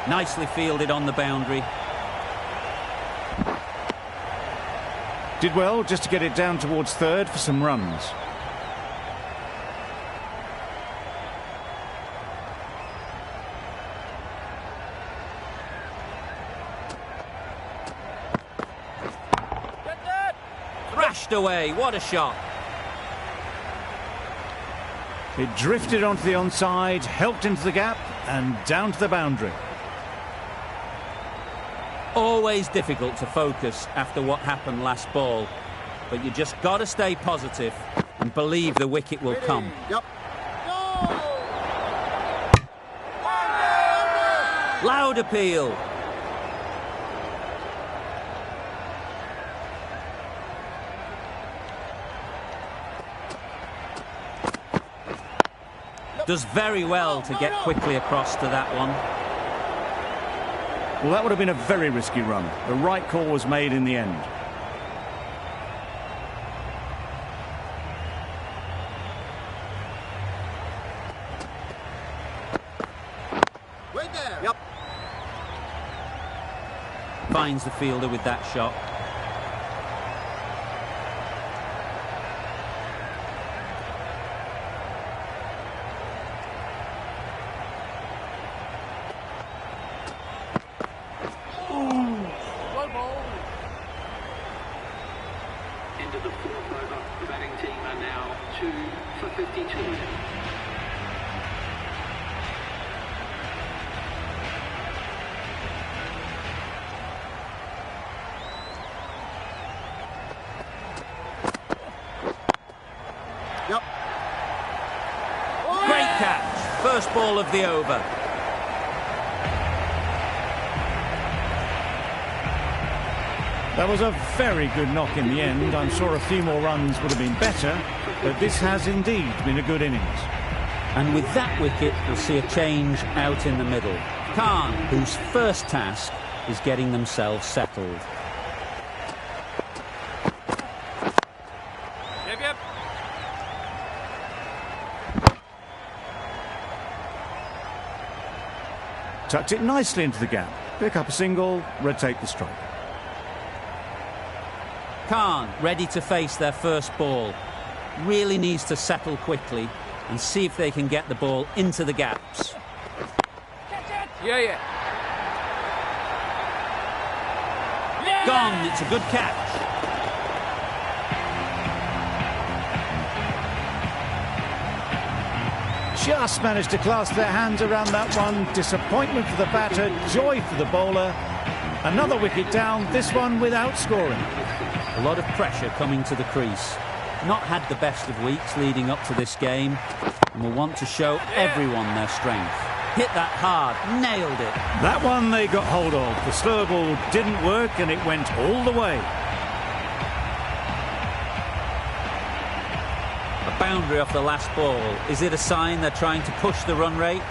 S1: Nicely fielded on the boundary.
S2: Did well just to get it down towards third for some runs.
S1: Thrashed away. What a shot.
S2: It drifted onto the onside, helped into the gap and down to the boundary.
S1: Always difficult to focus after what happened last ball, but you just got to stay positive and believe the wicket will come.
S3: Yep.
S1: Loud appeal. Does very well to get quickly across to that one.
S2: Well, that would have been a very risky run. The right call was made in the end.
S3: Wait there. Yep.
S1: Finds the fielder with that shot.
S6: Into the 4th over. The batting team are now 2 for 52.
S3: Yep.
S1: Great catch. First ball of the over.
S2: That was a very good knock in the end. I'm sure a few more runs would have been better, but this has indeed been a good innings.
S1: And with that wicket, we'll see a change out in the middle. Khan, whose first task is getting themselves settled.
S3: Yep.
S2: Tucked it nicely into the gap. Pick up a single, rotate the strike.
S1: Khan ready to face their first ball. Really needs to settle quickly and see if they can get the ball into the gaps.
S3: Yeah.
S1: gone. It's a good catch.
S2: Just managed to clasp their hands around that one. Disappointment for the batter, joy for the bowler. Another wicket down, this one without scoring.
S1: A lot of pressure coming to the crease. Not had the best of weeks leading up to this game and will want to show everyone their strength. Hit that hard, nailed it.
S2: That one they got hold of. The slow ball didn't work and it went all the way.
S1: A boundary off the last ball. Is it a sign they're trying to push the run rate?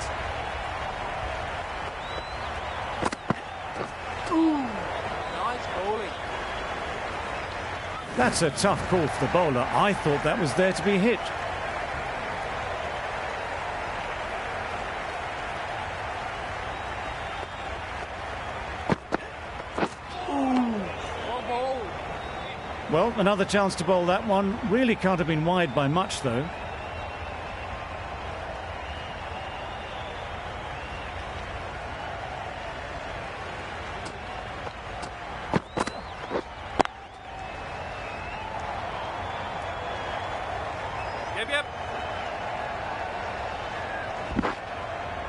S2: That's a tough call for the bowler. I thought that was there to be hit. Well, another chance to bowl that one. Really can't have been wide by much, though.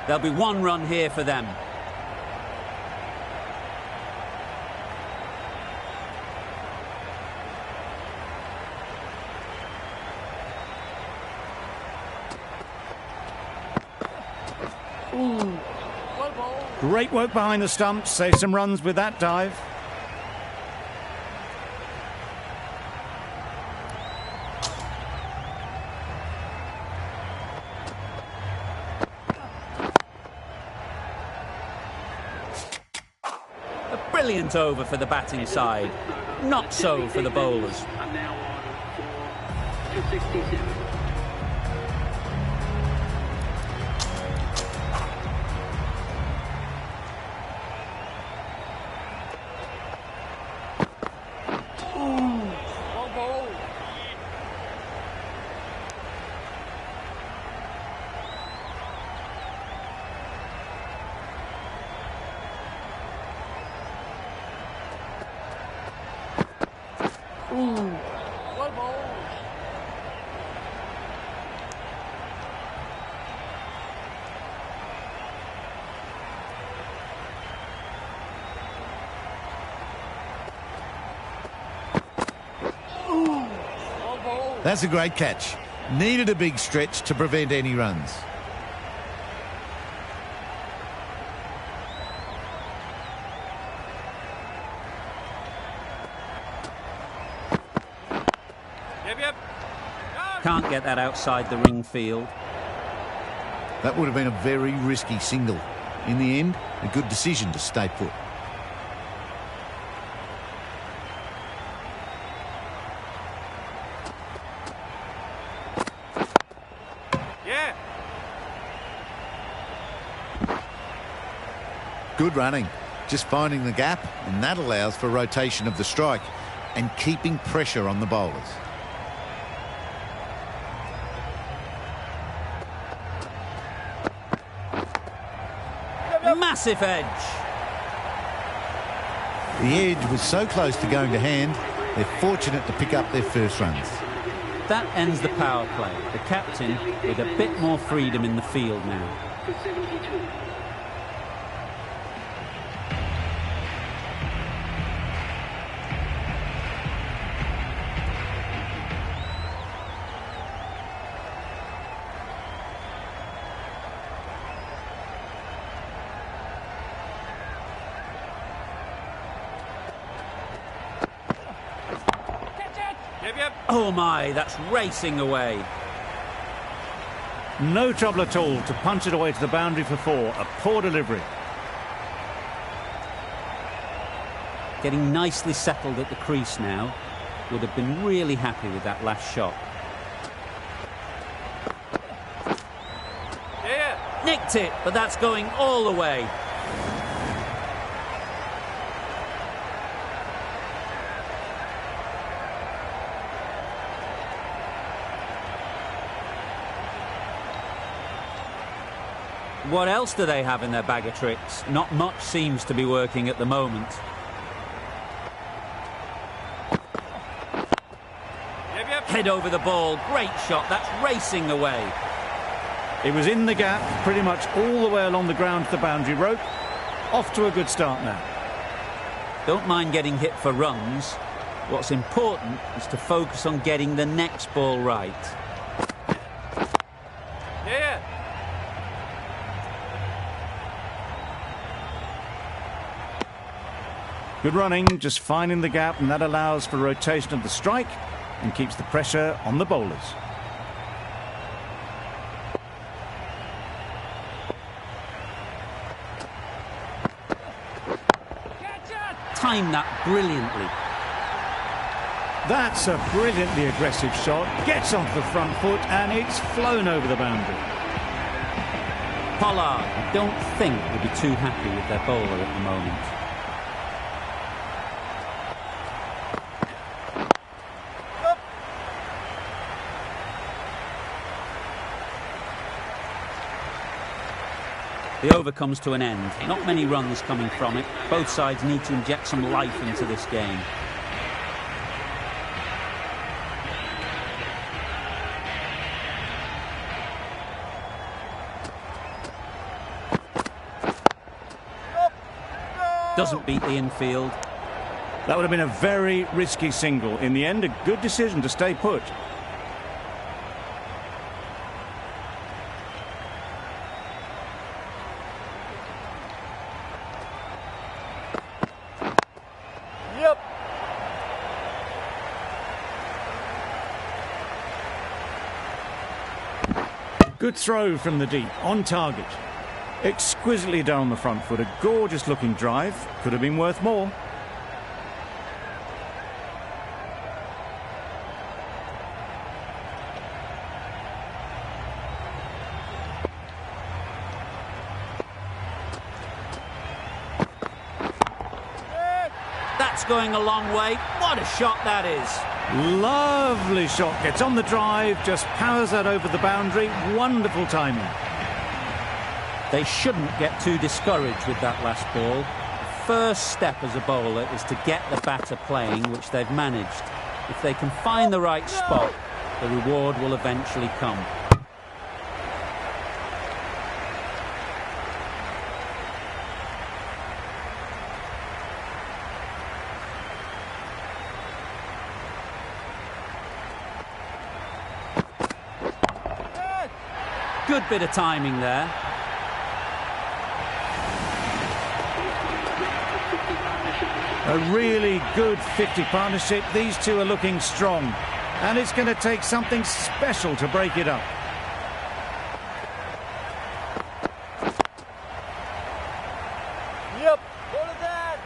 S1: There'll be one run here for them.
S2: Great work behind the stumps. Saved some runs with that dive.
S1: A brilliant over for the batting side. Not so for the bowlers.
S6: And now on for 67.
S7: That's a great catch. Needed a big stretch to prevent any runs.
S1: Can't get that outside the ring field.
S7: That would have been a very risky single. In the end, a good decision to stay put. Good running, just finding the gap, and that allows for rotation of the strike and keeping pressure on the bowlers.
S1: Massive edge.
S7: The edge was so close to going to hand, they're fortunate to pick up their first runs.
S1: That ends the power play. The captain with a bit more freedom in the field now.
S6: For 72.
S1: Oh my, that's racing away.
S2: No trouble at all to punch it away to the boundary for four. A poor delivery.
S1: Getting nicely settled at the crease now. Would have been really happy with that last shot. Nicked it, but that's going all the way. What else do they have in their bag of tricks? Not much seems to be working at the moment. head over the ball. Great shot. That's racing away.
S2: It was in the gap, pretty much all the way along the ground to the boundary rope. Off to a good start now.
S1: Don't mind getting hit for runs. What's important is to focus on getting the next ball right.
S6: Yeah.
S2: Good running, just finding the gap, and that allows for rotation of the strike and keeps the pressure on the bowlers.
S1: Timed that brilliantly.
S2: That's a brilliantly aggressive shot. Gets off the front foot and it's flown over the boundary.
S1: Pollard, I don't think, will be too happy with their bowler at the moment. The over comes to an end. Not many runs coming from it. Both sides need to inject some life into this game. Doesn't beat the infield.
S2: That would have been a very risky single. In the end, a good decision to stay put.
S3: Yep.
S2: Good throw from the deep, on target. Exquisitely done on the front foot. A gorgeous looking drive. Could have been worth more.
S1: That's going a long way. What a shot that is.
S2: Lovely shot. Gets on the drive, just powers that over the boundary. Wonderful timing.
S1: They shouldn't get too discouraged with that last ball. The first step as a bowler is to get the batter playing, which they've managed. If they can find the right spot, the reward will eventually come. Good bit of timing there.
S2: A really good 50 partnership. These two are looking strong. And it's going to take something special to break it up.
S3: Yep. What is that?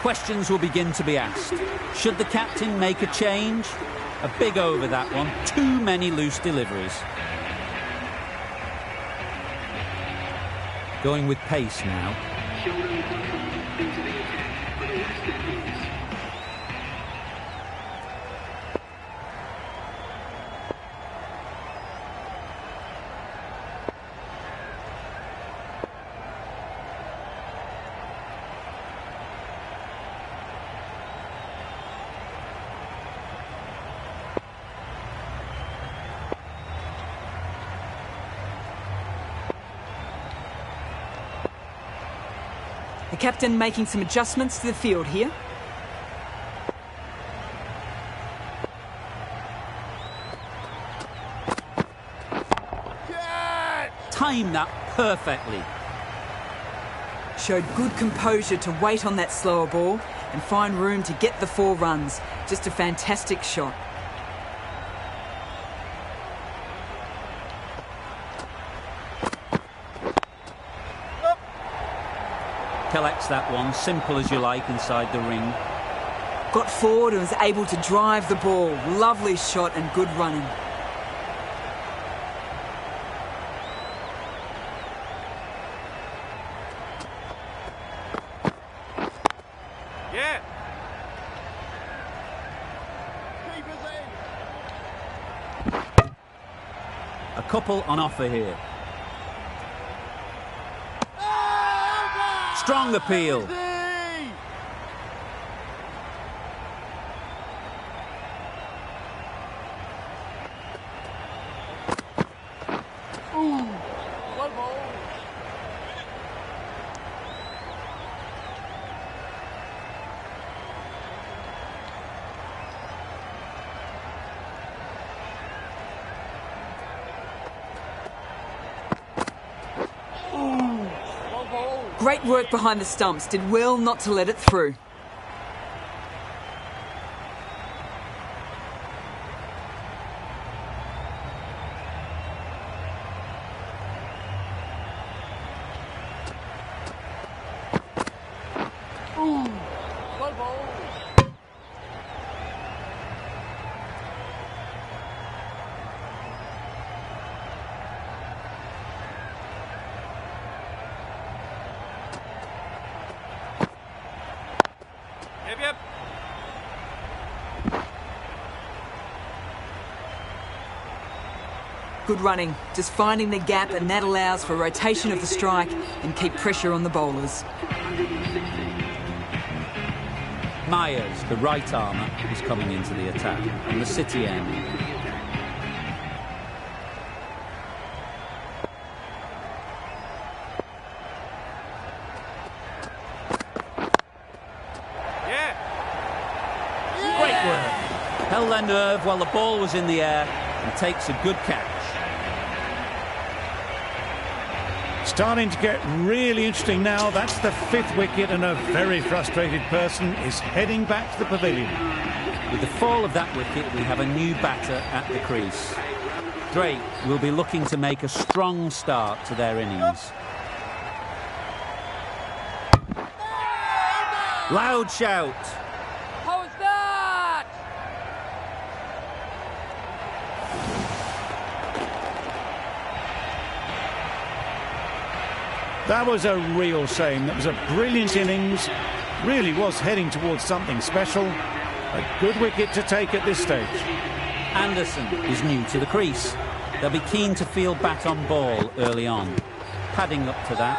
S1: Questions will begin to be asked. Should the captain make a change? A big over, that one. Too many loose deliveries. Going with pace now.
S6: Sheldon control into the attack for the West Indies.
S4: The captain making some adjustments to the field here.
S1: Time that perfectly.
S4: Showed good composure to wait on that slower ball and find room to get the 4 runs. Just a fantastic shot.
S1: Collects that one, simple as you like, inside the ring.
S4: Got forward and was able to drive the ball. Lovely shot and good running.
S3: Yeah.
S1: A couple on offer here. Strong appeal.
S3: One ball.
S4: Great work behind the stumps. Did well not to let it through.
S3: One ball. Yep.
S4: Good running. Just finding the gap, and that allows for rotation of the strike and keep pressure on the bowlers.
S1: Myers, the right armour, is coming into the attack on the City end.
S3: Yeah.
S1: Great work. Held their nerve while the ball was in the air and takes a good catch.
S2: Starting to get really interesting now. That's the 5th wicket, and a very frustrated person is heading back to the pavilion.
S1: With the fall of that wicket, we have a new batter at the crease. Drake will be looking to make a strong start to their innings. Loud shout.
S3: How is that?
S2: That was a real shame. That was a brilliant innings. Really was heading towards something special. A good wicket to take at this stage.
S1: Anderson is new to the crease. They'll be keen to field bat on ball early on. Padding up to that.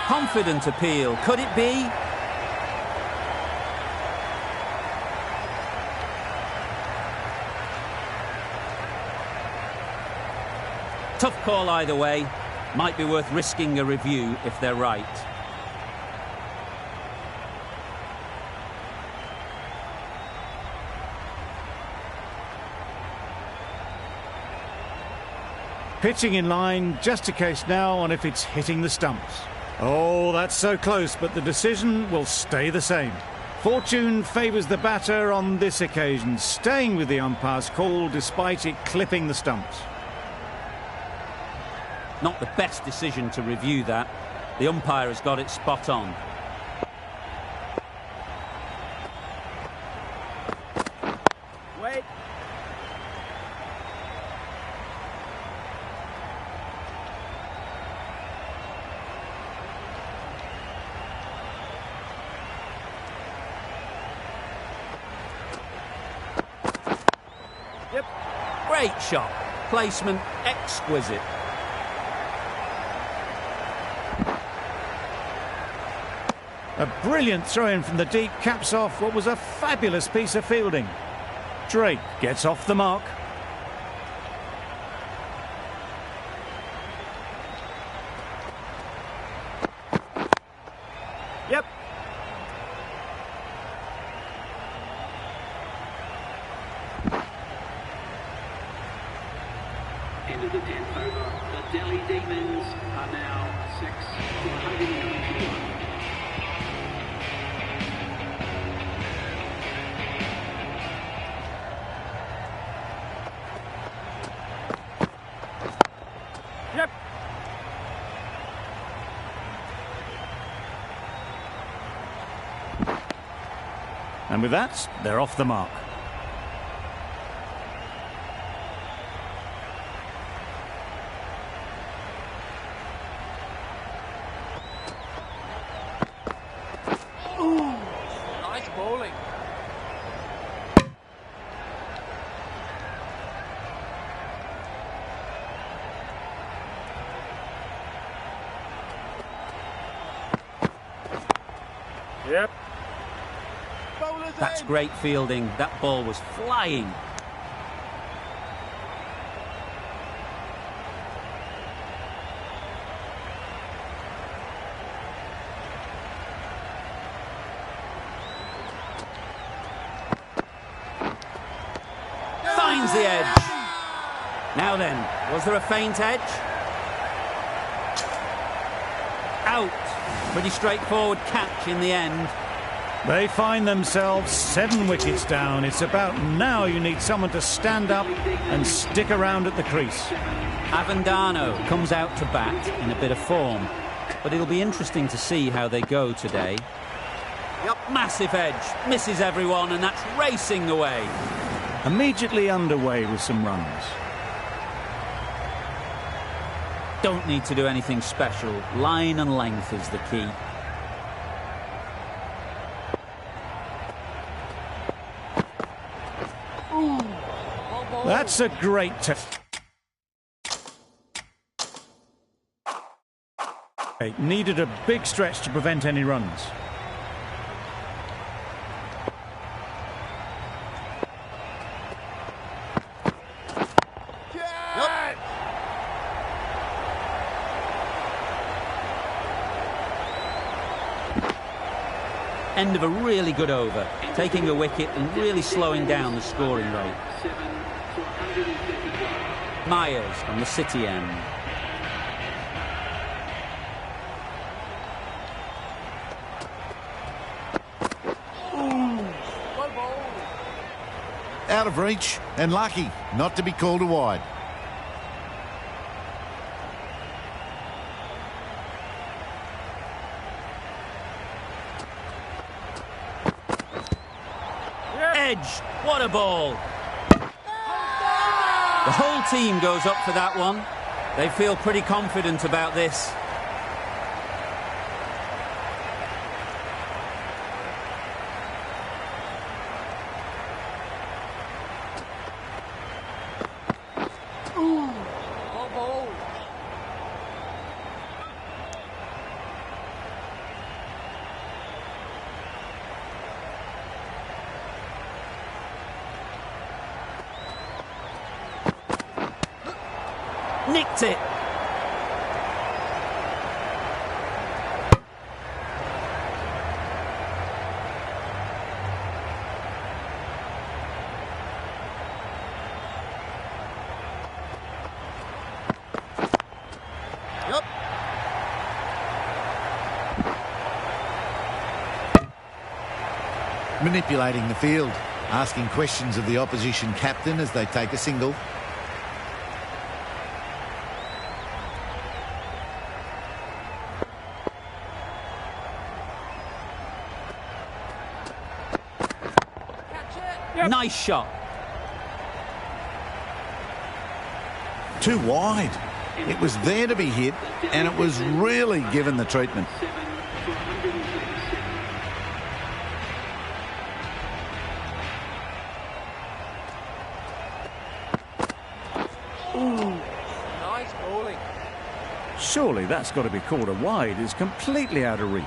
S1: Confident appeal. Could it be? Tough call either way. Might be worth risking a review if they're right.
S2: Pitching in line, just a case now on if it's hitting the stumps. Oh, that's so close, but the decision will stay the same. Fortune favours the batter on this occasion, staying with the umpire's call despite it clipping the stumps.
S1: Not the best decision to review that. The umpire has got it spot on.
S3: Wait. Yep.
S1: Great shot. Placement exquisite.
S2: A brilliant throw-in from the deep caps off what was a fabulous piece of fielding. Drake gets off the mark.
S3: Yep.
S6: End of the 10th over. The Delhi Demons are now 6 for 191.
S3: Yep.
S2: And with that, they're off the mark.
S3: Nice bowling. Yep.
S1: That's great fielding. That ball was flying. finds the edge. Now then, was there a feint edge? Out. Pretty straightforward catch in the end.
S2: They find themselves 7 wickets down. It's about now you need someone to stand up and stick around at the crease.
S1: Avendano comes out to bat in a bit of form, but it'll be interesting to see how they go today. Yep, massive edge, misses everyone, and that's racing away.
S2: Immediately underway with some runs.
S1: Don't need to do anything special. Line and length is the key.
S2: That's a great needed a big stretch to prevent any runs.
S1: End of a really good over, taking a wicket and really slowing down the scoring rate. Myers on the City end.
S7: Out of reach and lucky not to be called a wide.
S1: Edge, what a ball. The whole team goes up for that one. They feel pretty confident about this. Nicked it. Yep.
S7: Manipulating the field, asking questions of the opposition captain as they take a single.
S1: Nice shot.
S7: Too wide. It was there to be hit, and it was really given the treatment.
S3: Nice bowling.
S2: Surely that's got to be called a wide. It's completely out of reach.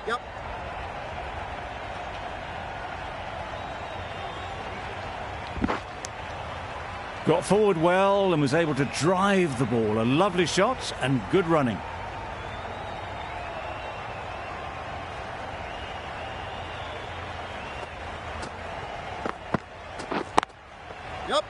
S1: Yep.
S2: Got forward well and was able to drive the ball. A lovely shot and good running.
S1: Yep.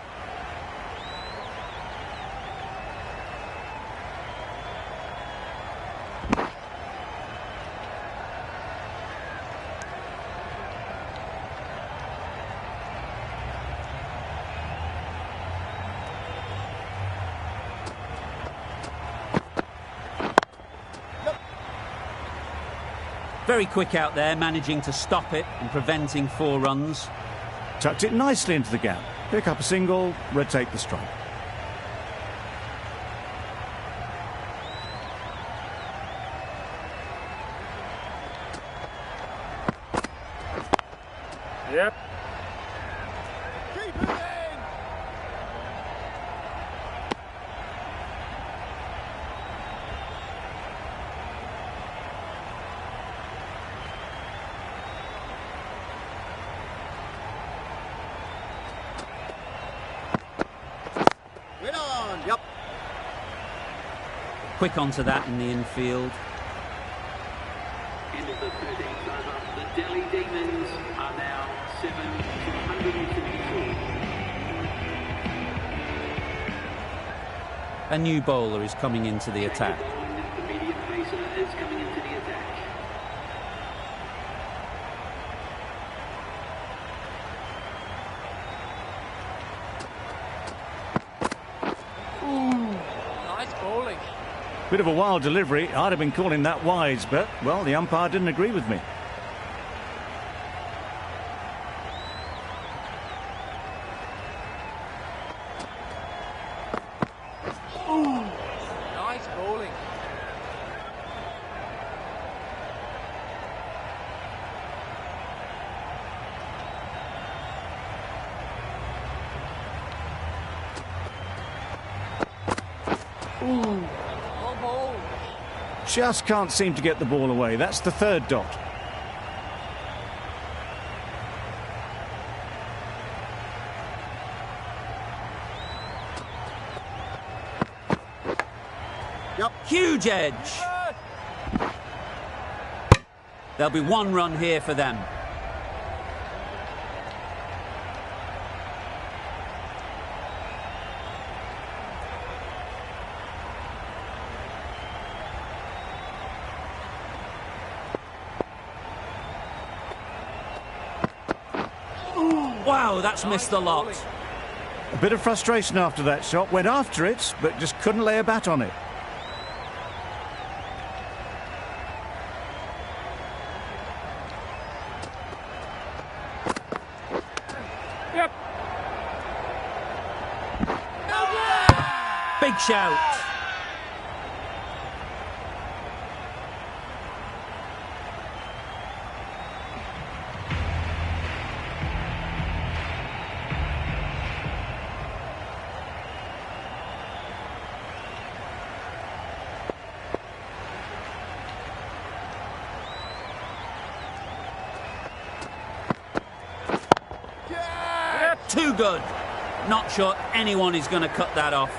S1: Very quick out there, managing to stop it and preventing 4 runs.
S2: Tucked it nicely into the gap. Pick up a single, rotate the strike.
S3: Yep.
S1: Keep it in. quick onto that in the infield.
S6: End of the 13th over. The Delhi Demons are now 7 for 154.
S1: A new bowler is coming into the attack.
S6: The medium pacer is coming into the attack.
S3: Nice bowling.
S2: Bit of a wild delivery. I'd have been calling that wise, but, well, the umpire didn't agree with me.
S3: Nice bowling. Well bowled.
S2: Just can't seem to get the ball away. That's the third dot.
S1: Huge edge. There'll be one run here for them. Wow, that's missed the lot.
S2: A bit of frustration after that shot. Went after it, but just couldn't lay a bat on it.
S3: Yep.
S1: Big shout. Too good. Not sure anyone is going to cut that off.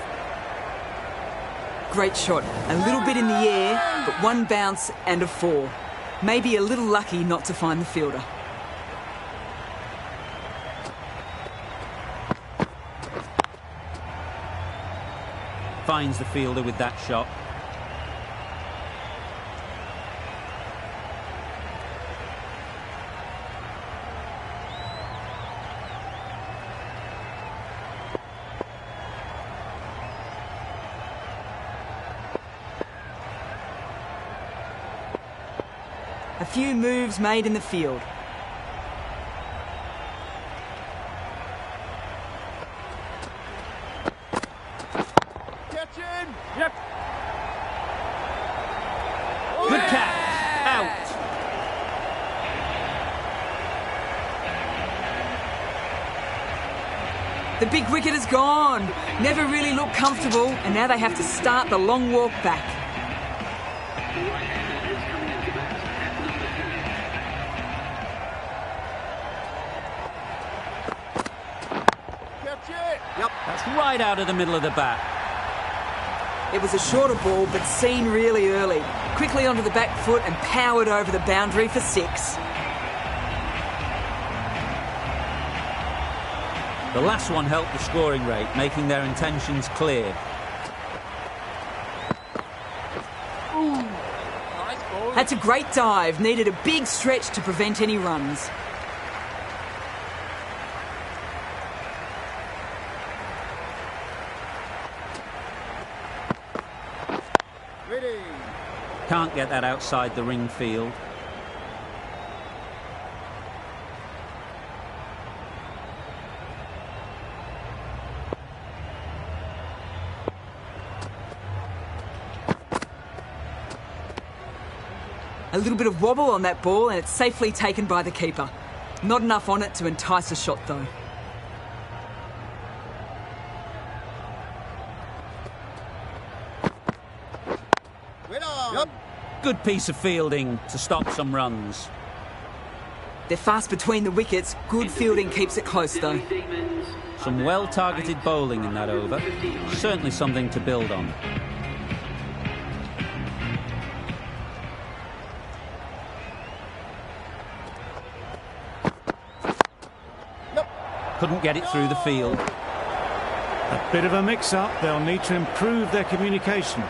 S4: Great shot. A little bit in the air, but one bounce and a 4. Maybe a little lucky not to find the fielder.
S1: Finds the fielder with that shot.
S4: A few moves made in the field.
S3: Yep.
S1: Good catch. Out.
S4: The big wicket is gone. Never really looked comfortable, and now they have to start the long walk back.
S1: That's right out of the middle of the bat.
S4: It was a shorter ball, but seen really early. Quickly onto the back foot and powered over the boundary for 6.
S1: The last one helped the scoring rate, making their intentions clear.
S3: Nice bowling.
S4: That's a great dive. Needed a big stretch to prevent any runs.
S1: Can't get that outside the ring field.
S4: A little bit of wobble on that ball and it's safely taken by the keeper. Not enough on it to entice a shot though.
S1: Good piece of fielding to stop some runs.
S4: They're fast between the wickets. Good fielding keeps it close though.
S1: Some well-targeted bowling in that over. Certainly something to build on. Couldn't get it through the field.
S2: A bit of a mix-up. They'll need to improve their communication.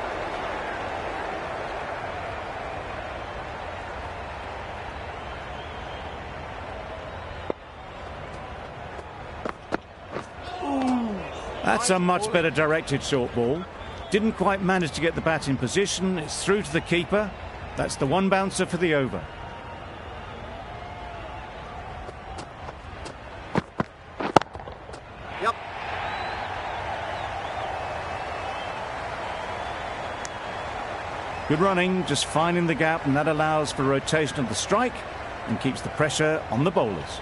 S2: That's a much better directed short ball. Didn't quite manage to get the bat in position. It's through to the keeper. That's the one bouncer for the over.
S7: Yep.
S2: Good running, just finding the gap, and that allows for rotation of the strike and keeps the pressure on the bowlers.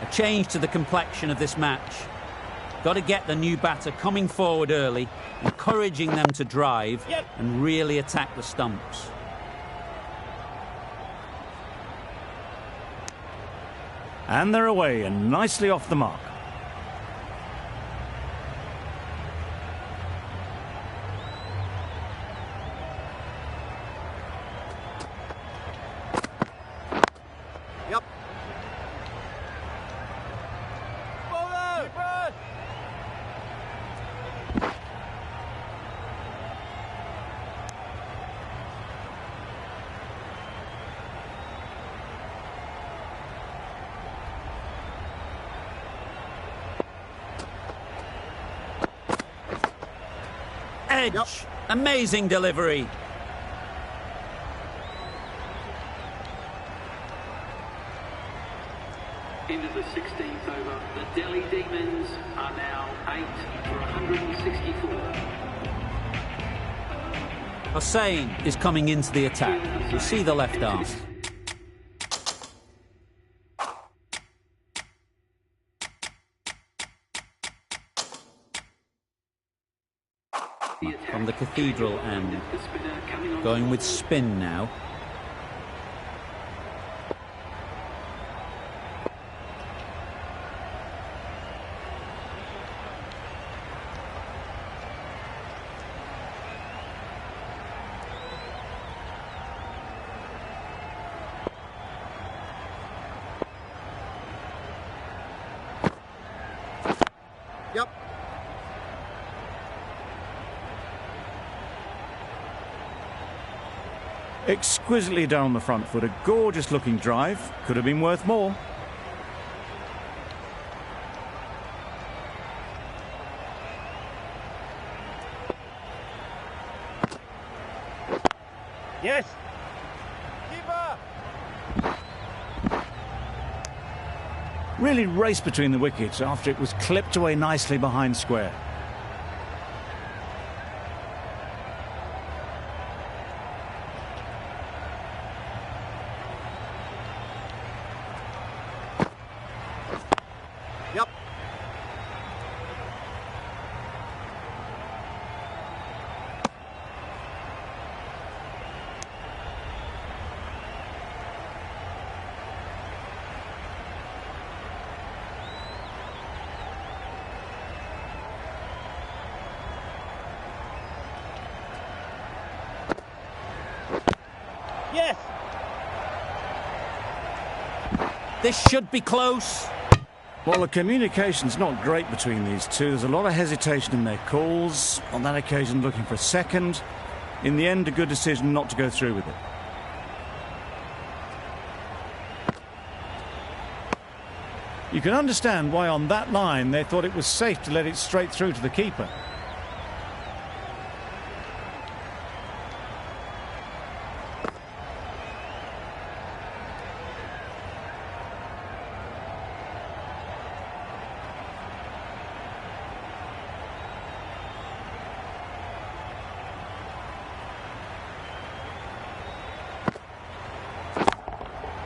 S1: A change to the complexion of this match. Got to get the new batter coming forward early, encouraging them to drive and really attack the stumps.
S2: And they're away and nicely off the mark.
S7: Yep.
S1: Edge.
S7: Yep.
S1: Amazing delivery.
S6: Into the 16th over. The Delhi Demons are now 8 for 164.
S1: Hussain is coming into the attack. You see the left arm. From the cathedral end. Going with spin now.
S7: Yep.
S2: Exquisitely done on the front foot. A gorgeous looking drive. Could have been worth more.
S3: Yes.
S2: Really raced between the wickets after it was clipped away nicely behind square.
S7: Yep.
S3: Yes.
S1: This should be close.
S2: Well, the communication's not great between these two. There's a lot of hesitation in their calls. On that occasion, looking for a second. In the end, a good decision not to go through with it. You can understand why on that line they thought it was safe to let it straight through to the keeper.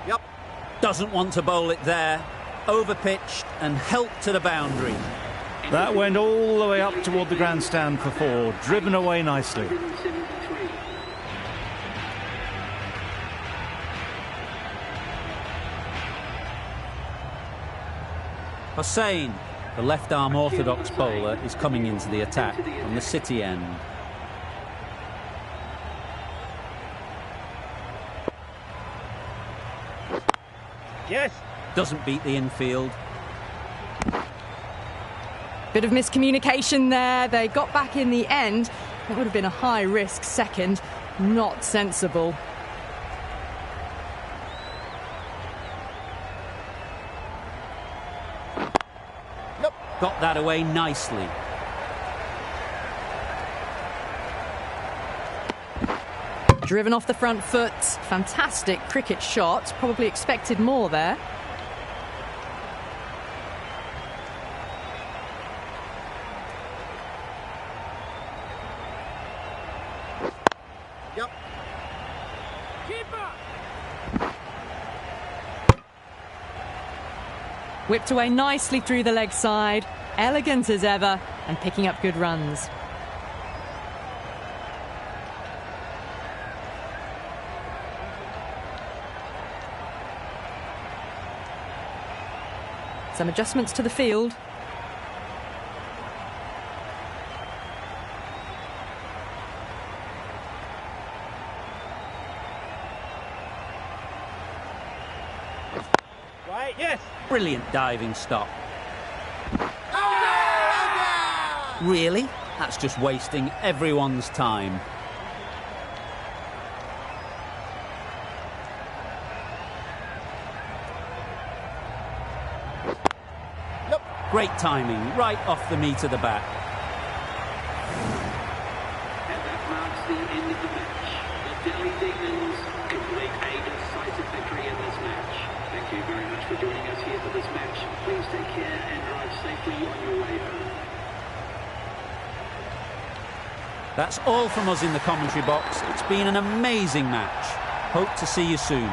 S7: Yep.
S1: Doesn't want to bowl it there. Overpitched and helped to the boundary.
S2: That went all the way up toward the grandstand for four, driven away nicely.
S6: 173.
S1: Hussain, the left-arm orthodox bowler, is coming into the attack from the City end.
S3: Yes.
S1: Doesn't beat the infield.
S5: Bit of miscommunication there. They got back in the end. It would have been a high-risk second. Not sensible.
S1: Got that away nicely.
S5: Driven off the front foot. Fantastic cricket shot. Probably expected more there.
S3: Yep. Keeper.
S5: Whipped away nicely through the leg side. Elegant as ever and picking up good runs. Some adjustments to the field.
S3: Right, yes.
S1: Brilliant diving stop. Really? That's just wasting everyone's time. Great timing, right off the meat of the bat.
S6: And that marks the end of the match. The Delhi Demons complete a decisive victory in this match. Thank you very much for joining us here for this match. Please take care and drive safely on your way home.
S1: That's all from us in the commentary box. It's been an amazing match. Hope to see you soon.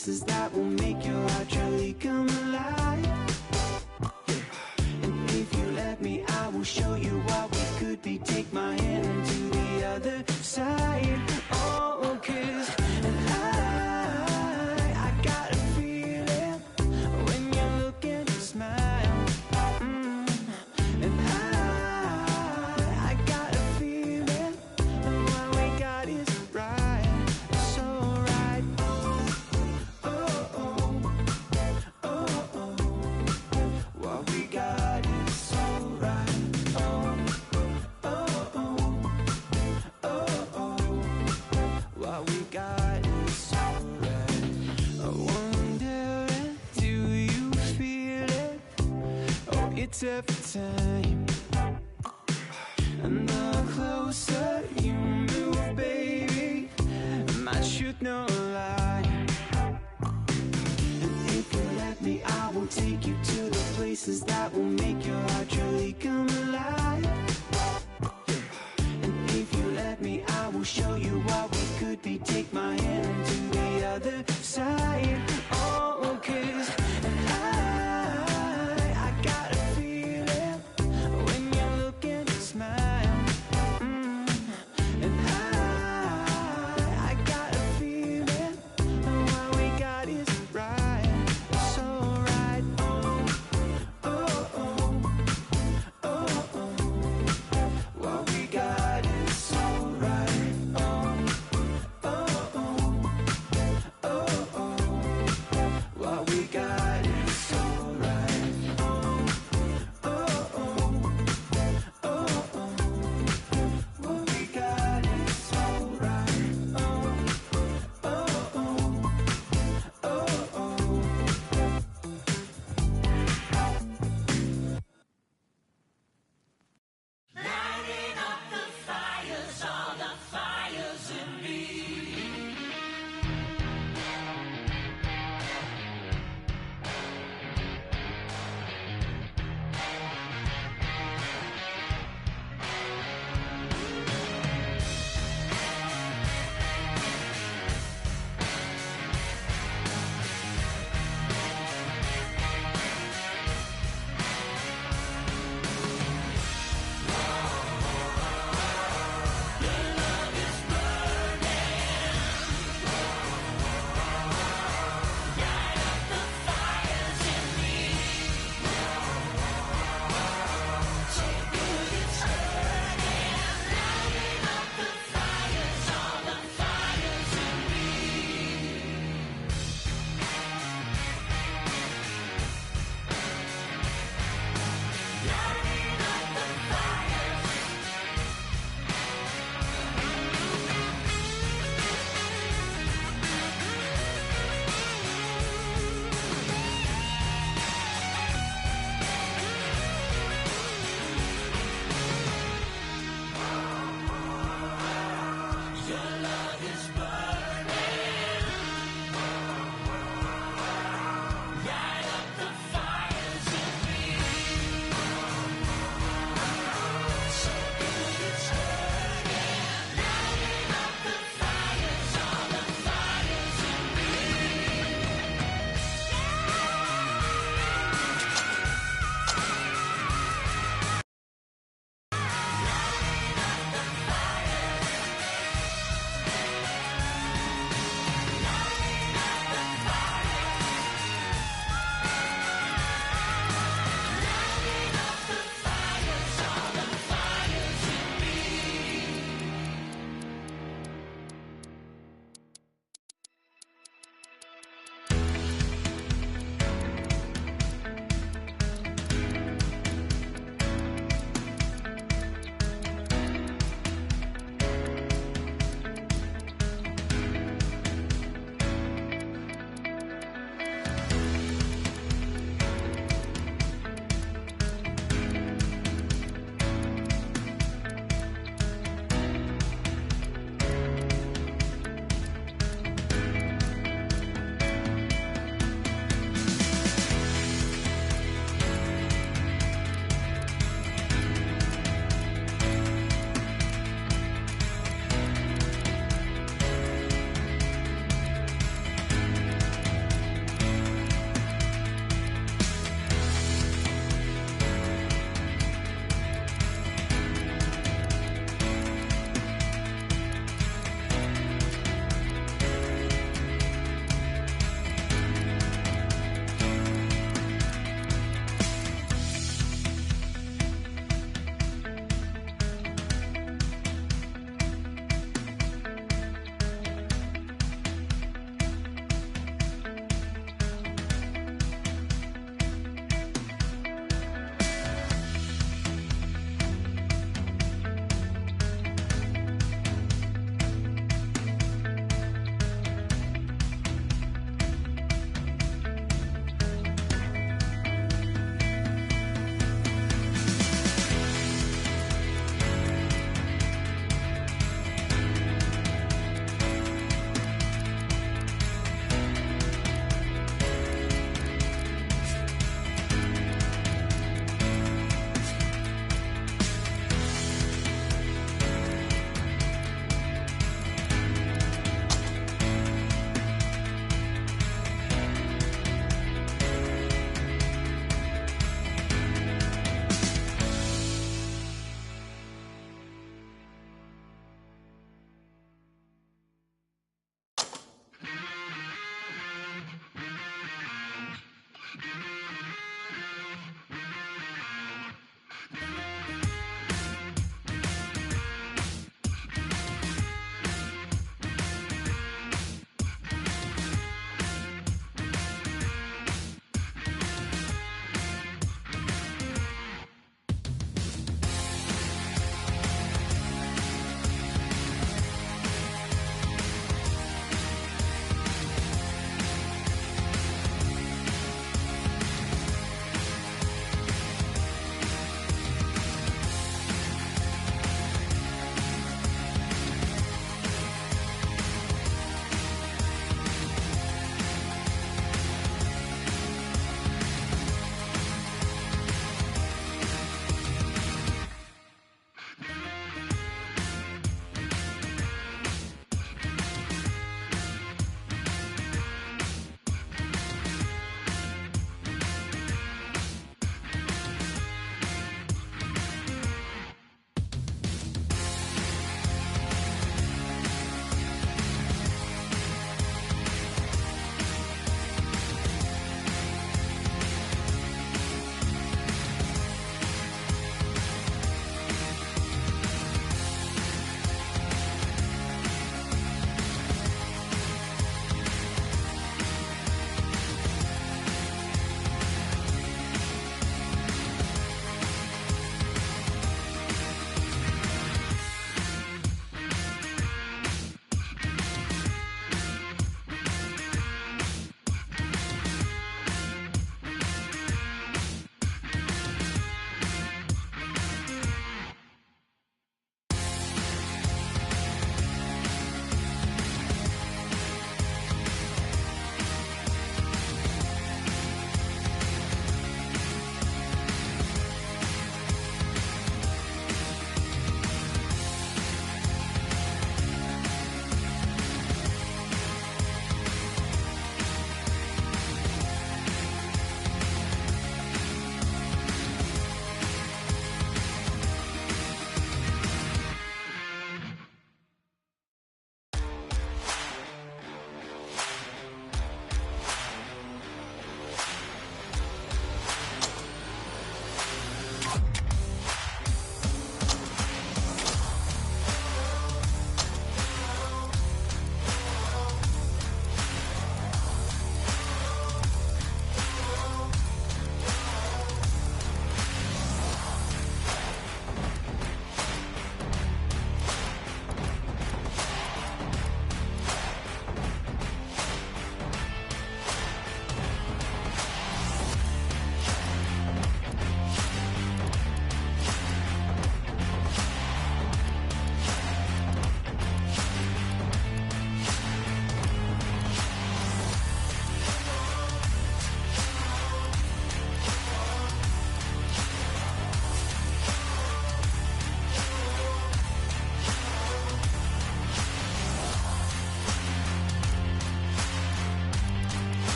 S8: pieces that will make your heart truly come alive. And if you let me, I will show you what we could be. Take my hand to the other side. Oh, 'cause I got a feeling when you look and smile. And I got a feeling what we got is right. So right. Oh, oh, oh, oh. What we got is so right. Oh, oh, oh, oh, oh. What we got is so right. I wonder, do you feel it? Oh, it's every time. And the closer you move, baby, my truth no lie.